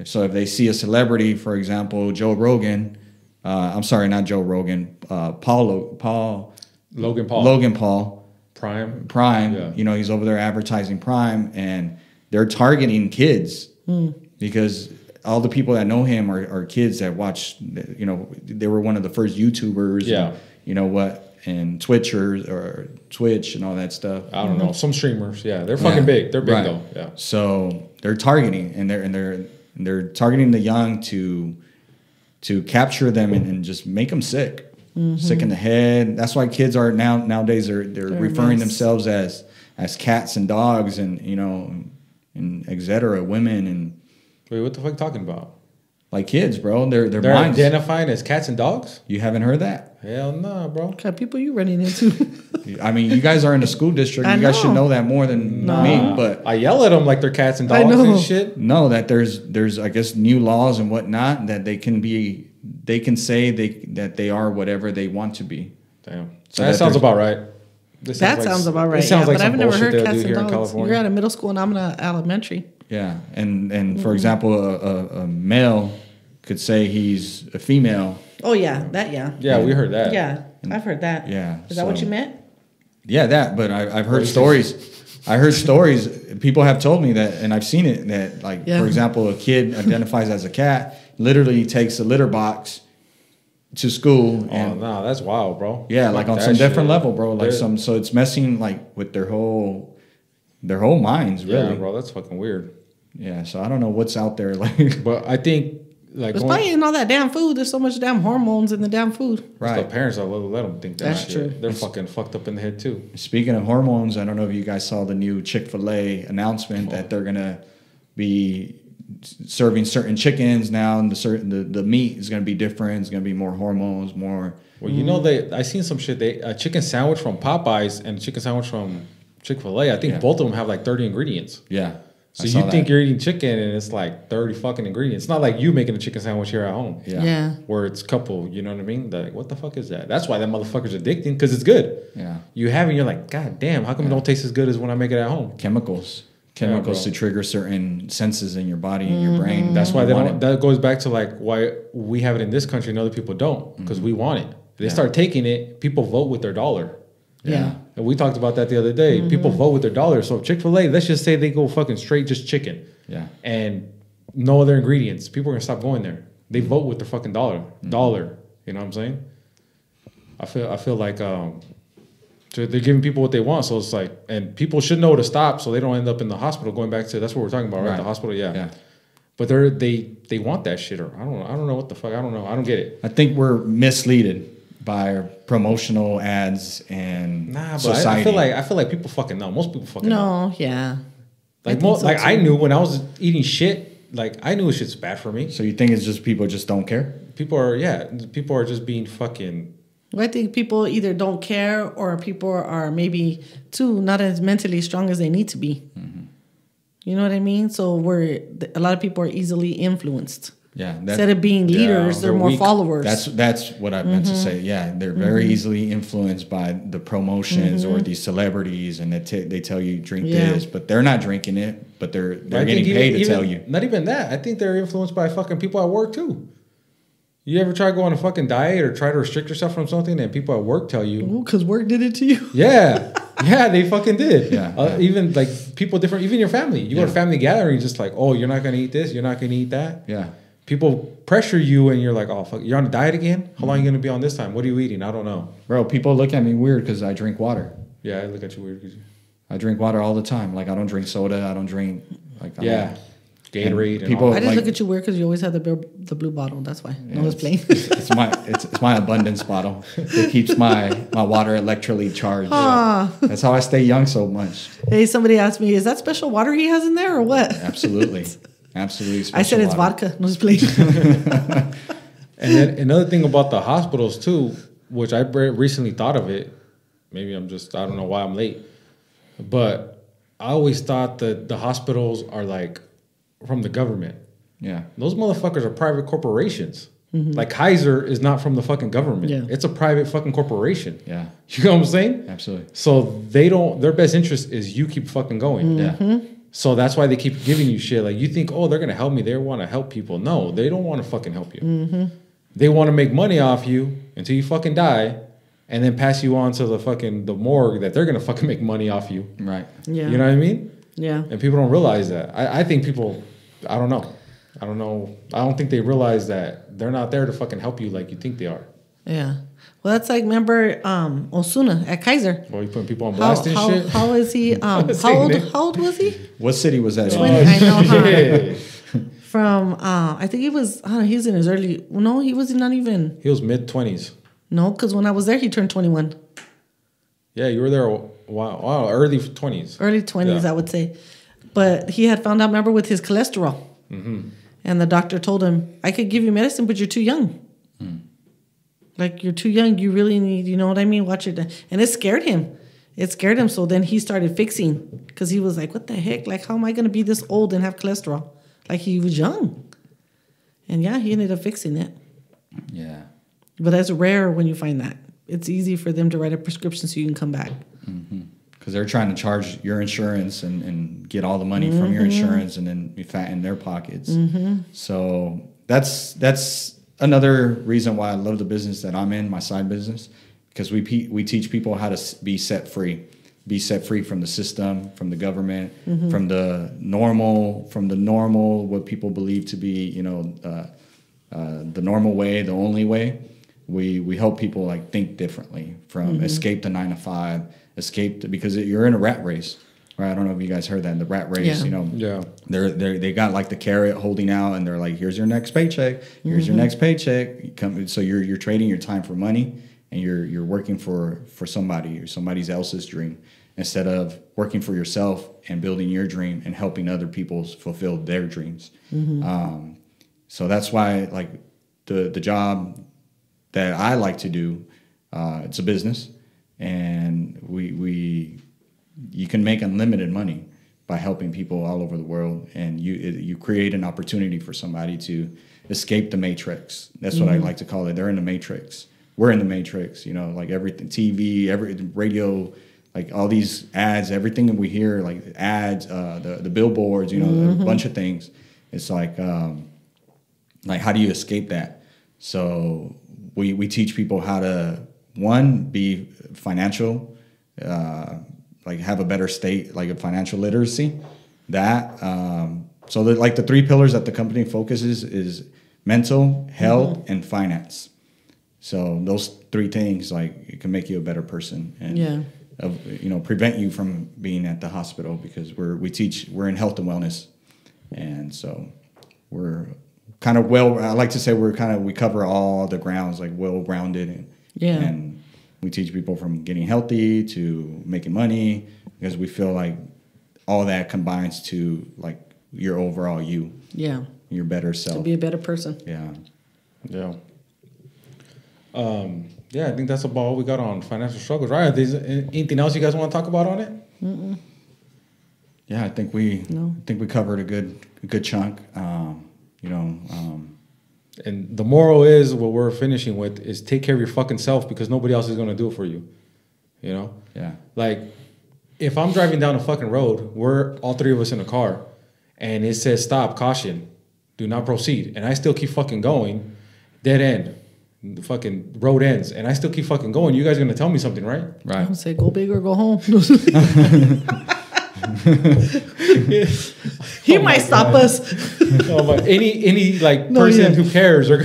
So if they see a celebrity, for example, Joe Rogan, I'm sorry, not Joe Rogan, Logan Paul. Logan Paul, Prime. Yeah. He's over there advertising Prime, and they're targeting kids because all the people that know him are kids that watch. They were one of the first YouTubers. Yeah. And Twitchers or Twitch and all that stuff. I don't know. Some streamers. Yeah, they're fucking big. They're big Right. though. Yeah. So they're targeting, and they're targeting the young to capture them and just make them sick. sick in the head. That's why kids are nowadays they're referring themselves as cats and dogs, and and etc. Women and Wait, what the fuck are you talking about? like kids, bro. They're minds. identifying as cats and dogs? You haven't heard that? Hell nah, bro. What kind of people you running into? I mean, you guys are in the school district. I You guys should know. know that more than me. But I yell at them like they're cats and I dogs know. and shit. no, that there's I guess new laws and whatnot that they can say that they are whatever they want to be. Damn. So that that sounds there's- about right. That sounds about right. It sounds Yeah, like but some I've never bullshit heard they'll cats do and here in dogs. California. You're at a middle school and I'm at elementary. Yeah, and for example, a male could say he's a female. Oh yeah, that yeah. Yeah, we heard that. Yeah, I've heard that. Yeah, Is that what so- you meant? Yeah, that. But I've heard stories. I heard stories. People have told me that, and I've seen it. That like, Yeah. for example, a kid identifies as a cat, literally takes a litter box to school, Oh, and no, that's wild, bro. yeah, Fuck like on that some different shit. level, bro. Like They're- so it's messing like with their whole minds, really. Yeah, bro, that's fucking weird. Yeah, so I don't know what's out there, like But I think, like, It's probably in all that damn food. There's so much damn hormones in the damn food. it's the right. parents that let them think that That's shit. true. They're fucking fucked up in the head, too. Speaking of hormones, I don't know if you guys saw the new Chick-fil-A announcement that they're gonna be serving certain chickens now, and the meat is gonna be different. It's gonna be more hormones, more. Well, you know, I seen some shit. A chicken sandwich from Popeyes and a chicken sandwich from Chick-fil-A, I think Yeah. both of them have like 30 ingredients. Yeah. So I you saw think that. you're eating chicken and it's like 30 fucking ingredients. It's not like you making a chicken sandwich here at home. Yeah. Where it's couple, you know what I mean? Like, what the fuck is that? That's why that motherfucker's addicting, because it's good. Yeah. You have it, you're like, God damn, how come it don't taste as good as when I make it at home? Chemicals bro. to trigger certain senses in your body and your brain. That's why they want don't. it. That goes back to like why we have it in this country and other people don't, because we want it. They Yeah. start taking it, people vote with their dollar. Yeah. And we talked about that the other day. People vote with their dollar. So Chick-fil-A, let's just say they go fucking straight just chicken. Yeah. And no other ingredients. People are gonna stop going there. They vote with their fucking dollar. Dollar. You know what I'm saying? I feel like so they're giving people what they want. So it's like, and people should know to stop so they don't end up in the hospital. Going back to that's what we're talking about, right? Right. The hospital, yeah. Yeah. But they want that shit, or I don't know what the fuck. I don't know. I don't get it. I think we're misleaded by promotional ads and Nah, but society. I feel like people fucking know. Most people fucking know. No, yeah. Like I think so, I too. knew when I was eating shit. Like I knew shit's bad for me. So you think it's just people just don't care? People are just being fucking. Well, I think people either don't care or people are maybe too not as mentally strong as they need to be. You know what I mean? So a lot of people are easily influenced. Yeah. Instead of being leaders, they're more weak. followers. That's what I meant to say. Yeah, they're very easily influenced by the promotions or these celebrities, and they tell you drink Yeah. this, but they're not drinking it, but they're I getting think paid to tell you. Not even that. I think they're influenced by fucking people at work too. You ever try to go on a fucking diet or try to restrict yourself from something, and people at work tell you, Because work did it to you. yeah, yeah, they fucking did. Yeah. Even like people different, even your family. You go to Yeah. family gatherings, just like, oh, you're not gonna eat this, you're not gonna eat that. Yeah. People pressure you, and you're like, oh fuck, you're on a diet again. How long are you gonna be on this time? What are you eating? I don't know. Bro, people look at me weird because I drink water. Yeah, I look at you weird. 'Cause I drink water all the time. Like I don't drink soda. I don't drink like yeah, Gatorade. And people- all I that. just like- look at you weird because you always have the blue bottle. That's why. No, it's plain. it's my abundance bottle. It keeps my water electrolyte charged. That's how I stay young so much. Hey, somebody asked me, is that special water he has in there or what? Absolutely. Absolutely. I said special it's water. vodka. No, it's plain. And then another thing about the hospitals too, which I recently thought of it. Maybe I don't know why I'm late, but I always thought that the hospitals are like from the government. Yeah. Those motherfuckers are private corporations. Like Kaiser is not from the fucking government. Yeah. It's a private fucking corporation. Yeah. You know what I'm saying? Absolutely. So their best interest is you keep fucking going. Yeah. So that's why they keep giving you shit. Like you think, oh, they're gonna help me. They want to help people. No, they don't want to fucking help you. They want to make money off you until you fucking die, and then pass you on to the morgue that they're gonna fucking make money off you. Right. Yeah. You know what I mean? Yeah. And people don't realize that. I think people, I don't know. I don't think they realize that they're not there to fucking help you like you think they are. Yeah. Well, that's like, remember Osuna at Kaiser. Well, you putting people on blast and How, shit. how is he? How old was he? What city was that? 20. in? I know, huh? Yeah. From I think he was. I don't know. He was in his early. No, he was not even. He was mid-20s. No, because when I was there, he turned 21. Yeah, you were there a while. Wow, early 20s. Early 20s, Yeah. I would say. But he had found out, remember, with his cholesterol. And the doctor told him, I could give you medicine, but you're too young. Like, you're too young. You really need, you know what I mean? Watch your And it scared him. It scared him. So then he started fixing because he was like, what the heck? Like, how am I going to be this old and have cholesterol? Like, he was young. And yeah, he ended up fixing it. Yeah. But that's rare when you find that. It's easy for them to write a prescription so you can come back. Because they're trying to charge your insurance and get all the money from your insurance and then be fat in their pockets. So that's another reason why I love the business that I'm in, my side business, because we teach people how to be set free from the system, from the government, from the normal what people believe to be, the normal way, the only way. We help people like think differently, from escape the 9 to 5, because you're in a rat race, right? I don't know if you guys heard that, the rat race. Yeah. They got like the carrot holding out, and they're like, here's your next paycheck, here's your next paycheck. So you're trading your time for money, and you're working for somebody or somebody else's dream instead of working for yourself and building your dream and helping other people fulfill their dreams. So that's why like the job that I like to do, it's a business, and you can make unlimited money by helping people all over the world, and you create an opportunity for somebody to escape the matrix. That's what I like to call it. They're in the matrix. We're in the matrix. Like everything, TV, radio, like all these ads, everything that we hear, like ads, the billboards, a bunch of things. It's like how do you escape that? So we teach people how to, one, be financial, like have a better state, like a financial literacy. So like the 3 pillars that the company focuses is mental, health, and finance. So those 3 things, like, it can make you a better person and prevent you from being at the hospital, because we're in health and wellness, and so we're kind of I like to say we cover all the grounds, like well-rounded, and we teach people from getting healthy to making money, because we feel like all that combines to like your overall your better self, to be a better person. Yeah. I think that's about all we got on financial struggles, right? Is there anything else you guys want to talk about on it? Yeah, I think we covered a good chunk. And the moral is, what we're finishing with is, take care of your fucking self, because nobody else is going to do it for you. Yeah. Like, if I'm driving down a fucking road, we're all 3 of us in a car, and it says stop, caution, do not proceed, and I still keep fucking going, dead end. The fucking road ends, and I still keep fucking going. You guys are gonna tell me something, right? I would say go big or go home. He might stop us. Any person who cares or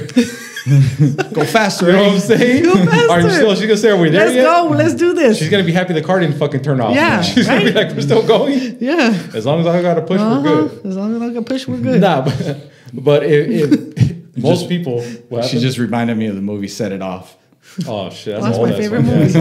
go faster. You know what I'm saying? Go faster. Are you still? She's gonna say, "Are we there yet?" Let's go. Let's do this. She's gonna be happy the car didn't fucking turn off. Yeah, she's gonna be like, "We're still going." Yeah. As long as I gotta push, we're good. As long as I can push, we're good. Nah, but if most people, she just reminded me of the movie Set It Off. Oh shit, that's my favorite movie.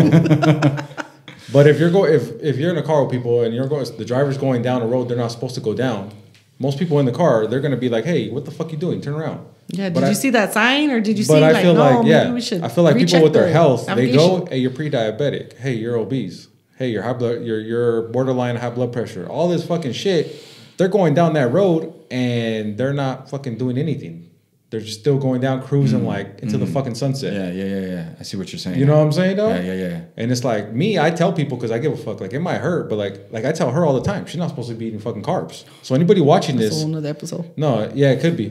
But if you're in a car with people and the driver's going down a road they're not supposed to go down, most people in the car, they're gonna be like, "Hey, what the fuck you doing? Turn around." Yeah. Did you see that sign, or did you see? But I feel like maybe we should. I feel like people with their health, they navigation. go, "Hey, you're pre-diabetic. Hey, you're obese. Hey, you're borderline high blood pressure. All this fucking shit." They're going down that road and they're not fucking doing anything. They're just still going down, cruising into the fucking sunset. Yeah. I see what you're saying. You know what I'm saying, though? Yeah. And it's like, me, I tell people, because I give a fuck. Like, it might hurt, but like I tell her all the time, she's not supposed to be eating fucking carbs. So anybody watching That's this, another episode. No, yeah, it could be.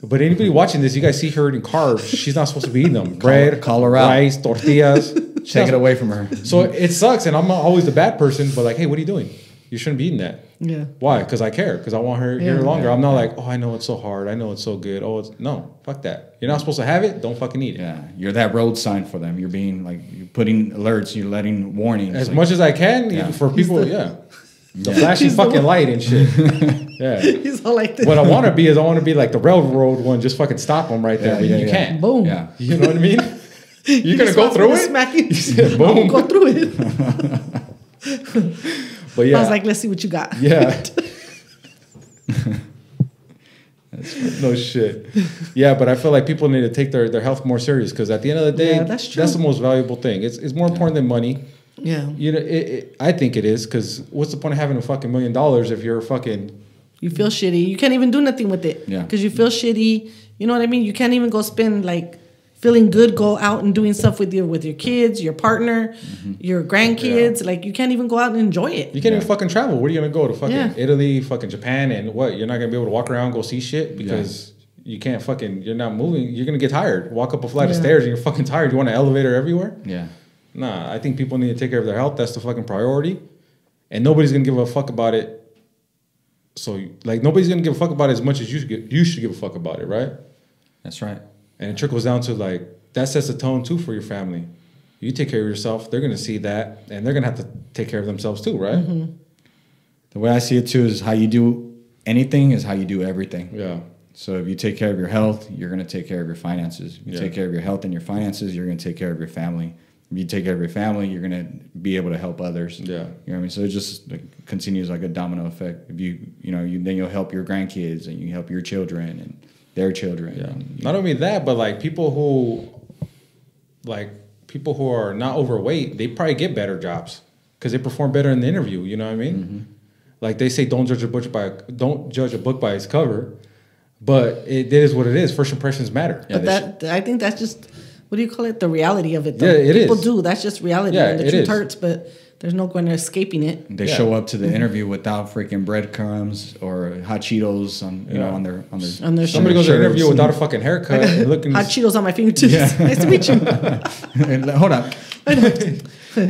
But anybody watching this, you guys see her eating carbs. She's not supposed to be eating them. Bread, call her out. Rice, tortillas. Take it away from her. So it sucks, and I'm not always the bad person. But like, hey, what are you doing? You shouldn't be eating that. Yeah. Why? Because I care. Because I want her here longer. I'm not like, oh, I know it's so hard. I know it's so good. No, fuck that. You're not supposed to have it. Don't fucking eat it. Yeah, you're that road sign for them. You're being you're putting alerts. You're letting warnings. As much as I can for people. The flashing fucking light and shit. Yeah. He's all like this. What I want to be like the railroad one. Just fucking stop them right there. But you can't. Boom. Yeah. You know what I mean? You're gonna go through it. Smack you. You said, I'll boom. go through it. But yeah, I was like, let's see what you got. yeah. No shit. Yeah, but I feel like people need to take their health more serious because at the end of the day, Yeah, that's true. the most valuable thing. It's more important than money. Yeah. You know, I think it is because what's the point of having a fucking $1 million if you're fucking... You feel shitty. You can't even do nothing with it. Yeah. Because you feel shitty. You know what I mean? You can't even go spend like feeling good, go out and doing stuff with your kids, your partner, your grandkids. Yeah. Like you can't even go out and enjoy it. You can't even fucking travel. Where are you going to go? To fucking Yeah. Italy, fucking Japan, and what? You're not going to be able to walk around, go see shit because you can't fucking... You're not moving. You're going to get tired. Walk up a flight of stairs and you're fucking tired. You want an elevator everywhere? Yeah. Nah, I think people need to take care of their health. That's the fucking priority. And nobody's going to give a fuck about it. So, like, nobody's going to give a fuck about it as much as you should give a fuck about it, right? That's right. And it trickles down to, like, that sets a tone, too, for your family. You take care of yourself, they're going to see that, and they're going to have to take care of themselves, too, right? Mm-hmm. The way I see it, too, is how you do anything is how you do everything. Yeah. So if you take care of your health, you're going to take care of your finances. If you Yeah. take care of your health and your finances, you're going to take care of your family. If you take care of your family, you're going to be able to help others. Yeah. You know what I mean? So it just continues like a domino effect. If then you'll help your grandkids and you help your children and their children. Yeah. And, Not only that, but, like, people who are not overweight, they probably get better jobs because they perform better in the interview. You know what I mean? Mm-hmm. Like they say, don't judge a book by its cover, but it is what it is. First impressions matter. Yeah, But I think that's just, what do you call it? The reality of it. Though. Yeah, it People is. do. That's just reality. Yeah, and the it truth is. hurts, but there's no going to escaping it. they show up to the interview without freaking breadcrumbs or hot Cheetos on On their Somebody shirt. goes to an interview shirts. without a fucking haircut and looking. Hot Cheetos on my fingertips. Nice to meet you. And hold on.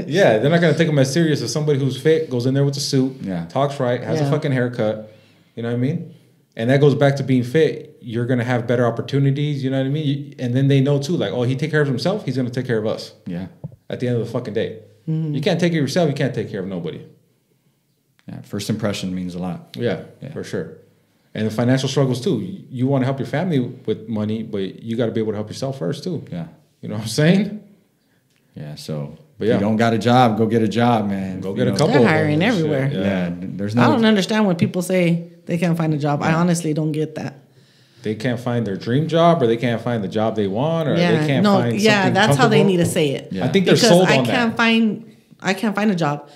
Yeah, they're not gonna take them as serious as somebody who's fit, goes in there with a suit, Yeah. talks right, has a Yeah. fucking haircut. You know what I mean? And that goes back to being fit. You're gonna have better opportunities. You know what I mean? And then they know too, like, oh, he take care of himself. He's gonna take care of us. Yeah. At the end of the fucking day, Mm-hmm. you can't take care of yourself. You can't take care of nobody. Yeah. First impression means a lot. Yeah, Yeah. for sure. And the financial struggles too. You want to help your family with money, but you got to be able to help yourself first too. Yeah. You know what I'm saying? Yeah. So But if yeah. you don't got a job, go get a job, man. Go You get a know, couple. They're of them hiring and shit. everywhere. Yeah. There's I no. don't understand when people say they can't find a job. I honestly don't get that. They can't find their dream job, or they can't find the job they want, or they Yeah, can't no, find. yeah, something that's how they comfortable. need to say it. Yeah. I think they're Because sold I on can't find a job.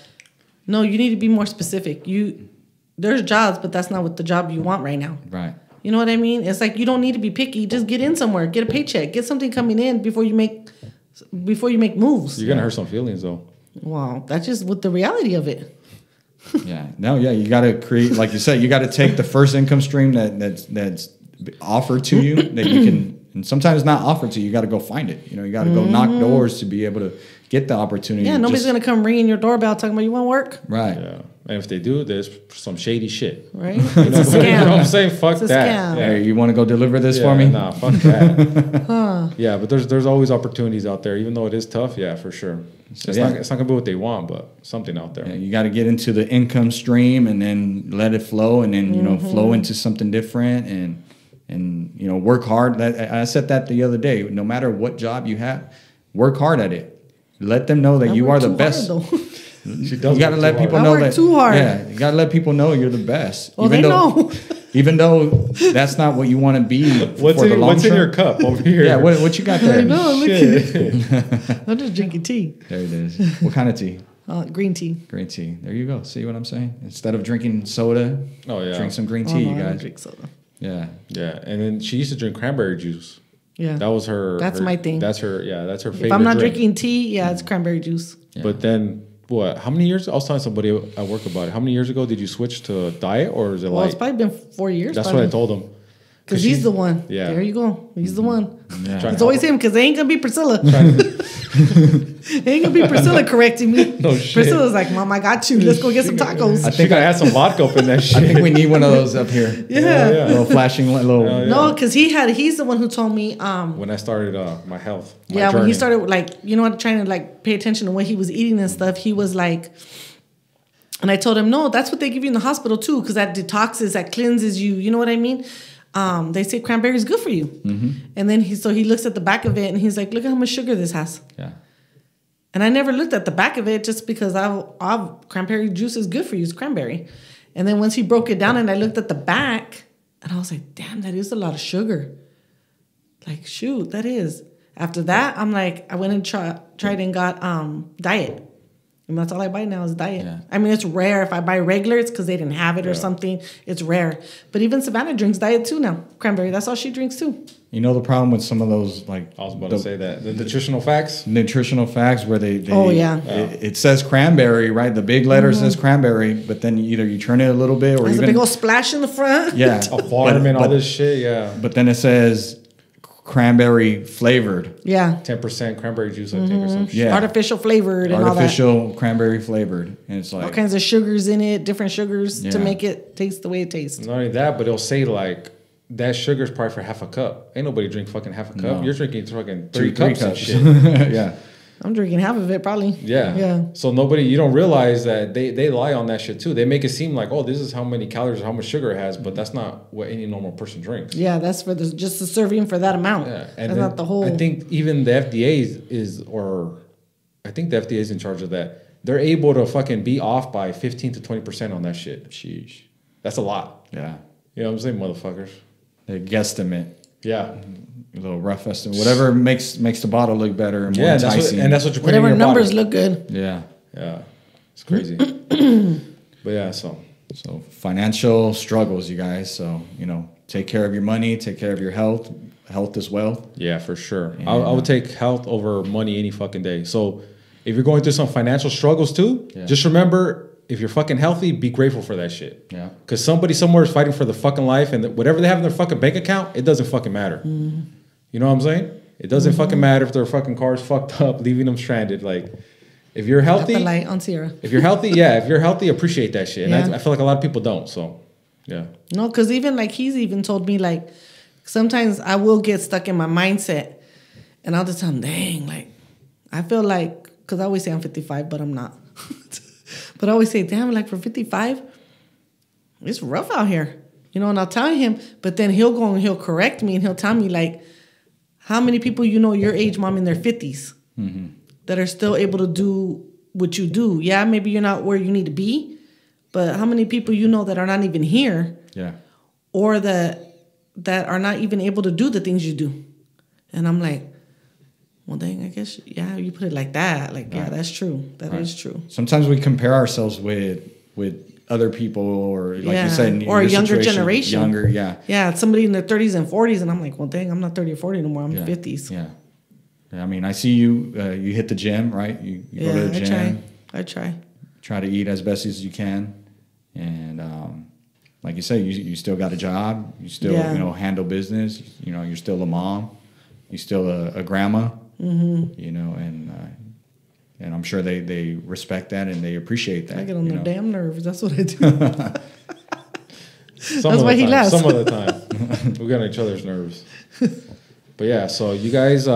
No, you need to be more specific. There's jobs, but that's not what the job you want right now. Right. You know what I mean? It's like you don't need to be picky. Just get in somewhere, get a paycheck, get something coming in before you make moves. You're gonna hurt some feelings though. Wow, that's just with the reality of it. Yeah. No. Yeah. You got to create, like you said, you got to take the first income stream that's offered to you that you can, and sometimes not offered to you. You got to go find it. You know, you got to go knock doors to be able to get the opportunity. Yeah, nobody's gonna come ringing your doorbell talking about you want work, Right. Yeah, and if they do, there's some shady shit. right? It's a scam. You know what I'm saying? Fuck It's a that. scam. Yeah. Hey, you want to go deliver this Yeah, for me? Nah, fuck that. Yeah, but there's always opportunities out there, even though it is tough. Yeah, for sure. It's yeah. not gonna be what they want, but something out there. Yeah, you got to get into the income stream and then let it flow, and then flow into something different, and work hard. I said that the other day. No matter what job you have, work hard at it. Let them know that I you work are the too best. hard, though. She does. You got to work let too people hard. I know work that. too hard. Yeah, you got to let people know you're the best. Oh, they know. Even though that's not what you want to be What's for the long in term. your cup over here? Yeah, what you got there? I know. Look Shit. at it. I'm just drinking tea. There it is. What kind of tea? Green tea. Green tea. There you go. See what I'm saying? Instead of drinking soda, Oh yeah. drink some green Oh, tea, no, you I don't guys. drink soda. Yeah. Yeah, and then she used to drink cranberry juice. Yeah. That was her. That's my thing. That's her. Yeah, that's her favorite. If I'm not drink. drinking tea, yeah, it's cranberry juice. Yeah. But then what? How many years? I was telling somebody at work about it. How many years ago did you switch to a diet, or is it Well, like? it's probably been 4 years. That's what I told him. Because he's the one. Yeah. There you go. He's the one. Yeah. Trying It's to always help him because they ain't gonna be Priscilla. Ain't gonna be Priscilla correcting me. No shit. Priscilla's like, Mom, I got you. Let's go get some tacos. I think I had some vodka up in that shit. I think we need one of those up here. Yeah. Yeah. Little flashing, little. Yeah. No, because he's the one who told me. When I started my health. My Yeah, when he journey. started trying to pay attention to what he was eating and stuff, he was like, and I told him, no, that's what they give you in the hospital too, because that detoxes, that cleanses you. You know what I mean? they say cranberry is good for you. And then he looks at the back of it and he's like, look at how much sugar this has. Yeah. And I never looked at the back of it just because cranberry juice is good for you. It's cranberry. And then once he broke it down and I looked at the back and I was like, damn, that is a lot of sugar. Like, shoot, that is. After that, I'm like, I went and tried and got diet. And that's all I buy now is diet. Yeah. I mean, it's rare. If I buy regular, it's because they didn't have it or something. It's rare. But even Savannah drinks diet too now. Cranberry, that's all she drinks too. You know the problem with some of those, like... I was about to say that. The nutritional facts? Nutritional facts where they Oh, yeah. It says cranberry, right? The big letter says cranberry, but then either you turn it a little bit or There's even... a big old splash in the front. Yeah. A farm and all this shit, yeah. But then it says cranberry flavored. Yeah. 10% cranberry juice, I think, or some shit. Yeah. Artificial flavored and all that. Artificial cranberry flavored. And it's like... All kinds of sugars in it, different sugars to Yeah. make it taste the way it tastes. Not only that, but it'll say like, that sugar's probably for half a cup. Ain't nobody drink fucking half a cup. No. You're drinking fucking Three three cups and shit. Yeah. I'm drinking half of it probably. Yeah. Yeah. So you don't realize that they lie on that shit too. They make it seem like, oh, this is how many calories or how much sugar it has, but that's not what any normal person drinks. Yeah, that's for just the serving for that amount. Yeah. That's And not the whole. I think even the FDA I think the FDA is in charge of that. They're able to fucking be off by 15 to 20% on that shit. Sheesh. That's a lot. Yeah. You know what I'm saying, motherfuckers? The guesstimate. Yeah. A little rough estimate. Whatever makes the bottle look better and more Yeah, enticing. that's what you're putting whatever in your numbers body. look good. Yeah. Yeah. It's crazy. But yeah, so Financial struggles, you guys. So, take care of your money, take care of your health. Health is wealth. yeah, for sure. And, I would take health over money any fucking day. So if you're going through some financial struggles too, just remember, if you're fucking healthy, be grateful for that shit. Yeah. Because somebody somewhere is fighting for the fucking life, and whatever they have in their fucking bank account, it doesn't fucking matter. You know what I'm saying? It doesn't fucking matter if their fucking car's fucked up, leaving them stranded. Like, if you're Got healthy, the light on Sierra. if you're healthy, appreciate that shit. And Yeah. I feel like a lot of people don't. So, yeah. No, because even like he's even told me like sometimes I will get stuck in my mindset, and I'll just tell him, dang, like I feel like because I always say I'm 55, but I'm not. But I always say, damn, like for 55, it's rough out here. And I'll tell him, but then he'll go and he'll correct me and he'll tell me like, how many people your age, mom, in their 50s that are still able to do what you do? Yeah, maybe you're not where you need to be, but how many people that are not even here? Yeah. Or that are not even able to do the things you do? And I'm like, well, dang, I guess, yeah, you put it like that. Like, yeah, that's true. That is true. Sometimes we compare ourselves with other people, or like you said, or a younger situation, generation. Younger, yeah. Yeah, somebody in their 30s and 40s, and I'm like, well, dang, I'm not 30 or 40 anymore. I'm Yeah. 50s. Yeah. I mean, I see you. You hit the gym, right? You go to the gym. I try. Try to eat as best as you can, and like you say, you still got a job. You still handle business. You're still a mom. You're still a grandma. And I'm sure they respect that and they appreciate that. I get on their damn nerves. That's what I do. That's why he laughs. Some of the time. We get on each other's nerves. But yeah, so you guys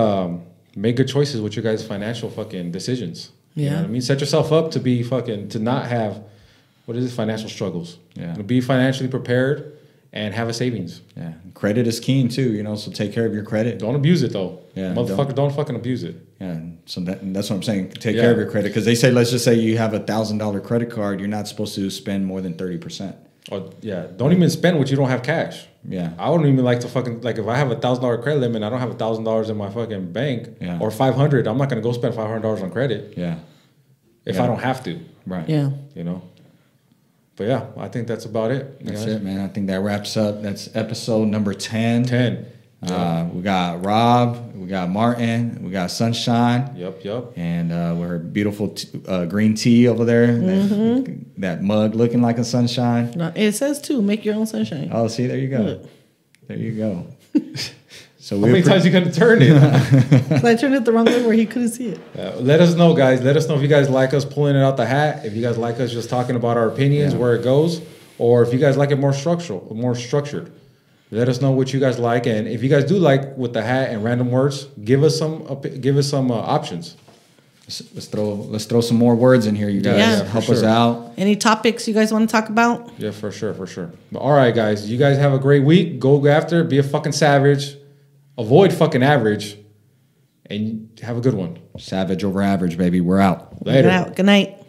make good choices with your guys' financial fucking decisions. You know what I mean? Set yourself up to be to not have, financial struggles. Yeah. To be financially prepared and have a savings. Yeah. Credit is key too, so take care of your credit. Don't abuse it though. Yeah, Motherfucker, don't fucking abuse it. Yeah. So that's what I'm saying. Take care of your credit. Because they say, let's just say you have $1,000 credit card, you're not supposed to spend more than 30%. Or don't even spend what you don't have cash. Yeah. I wouldn't even like to fucking, like, if I have $1,000 credit limit and I don't have $1,000 in my fucking bank, or $500, I'm not gonna go spend $500 on credit. Yeah. If I don't have to. Right. Yeah. But yeah, I think that's about it. That's it, man. I think that wraps up. That's episode number 10. 10. We got Rob, we got Martin, we got Sunshine. Yep. And we're beautiful green tea over there. That mug looking like a sunshine. No, it says too, make your own sunshine. Oh, see, there you go. There you go. So how many times you gonna turn it? I turned it the wrong way where he couldn't see it. Let us know, guys. Let us know if you guys like us pulling it out the hat. If you guys like us just talking about our opinions, where it goes, or if you guys like it more structured. Let us know what you guys like, and if you guys do like with the hat and random words, give us some options. Let's throw some more words in here, you guys. Yeah, Help us out. Any topics you guys want to talk about? Yeah, for sure. But all right, guys. You guys have a great week. Go after it. Be a fucking savage. Avoid fucking average. And have a good one. Savage over average, baby. We're out. Later. Good night.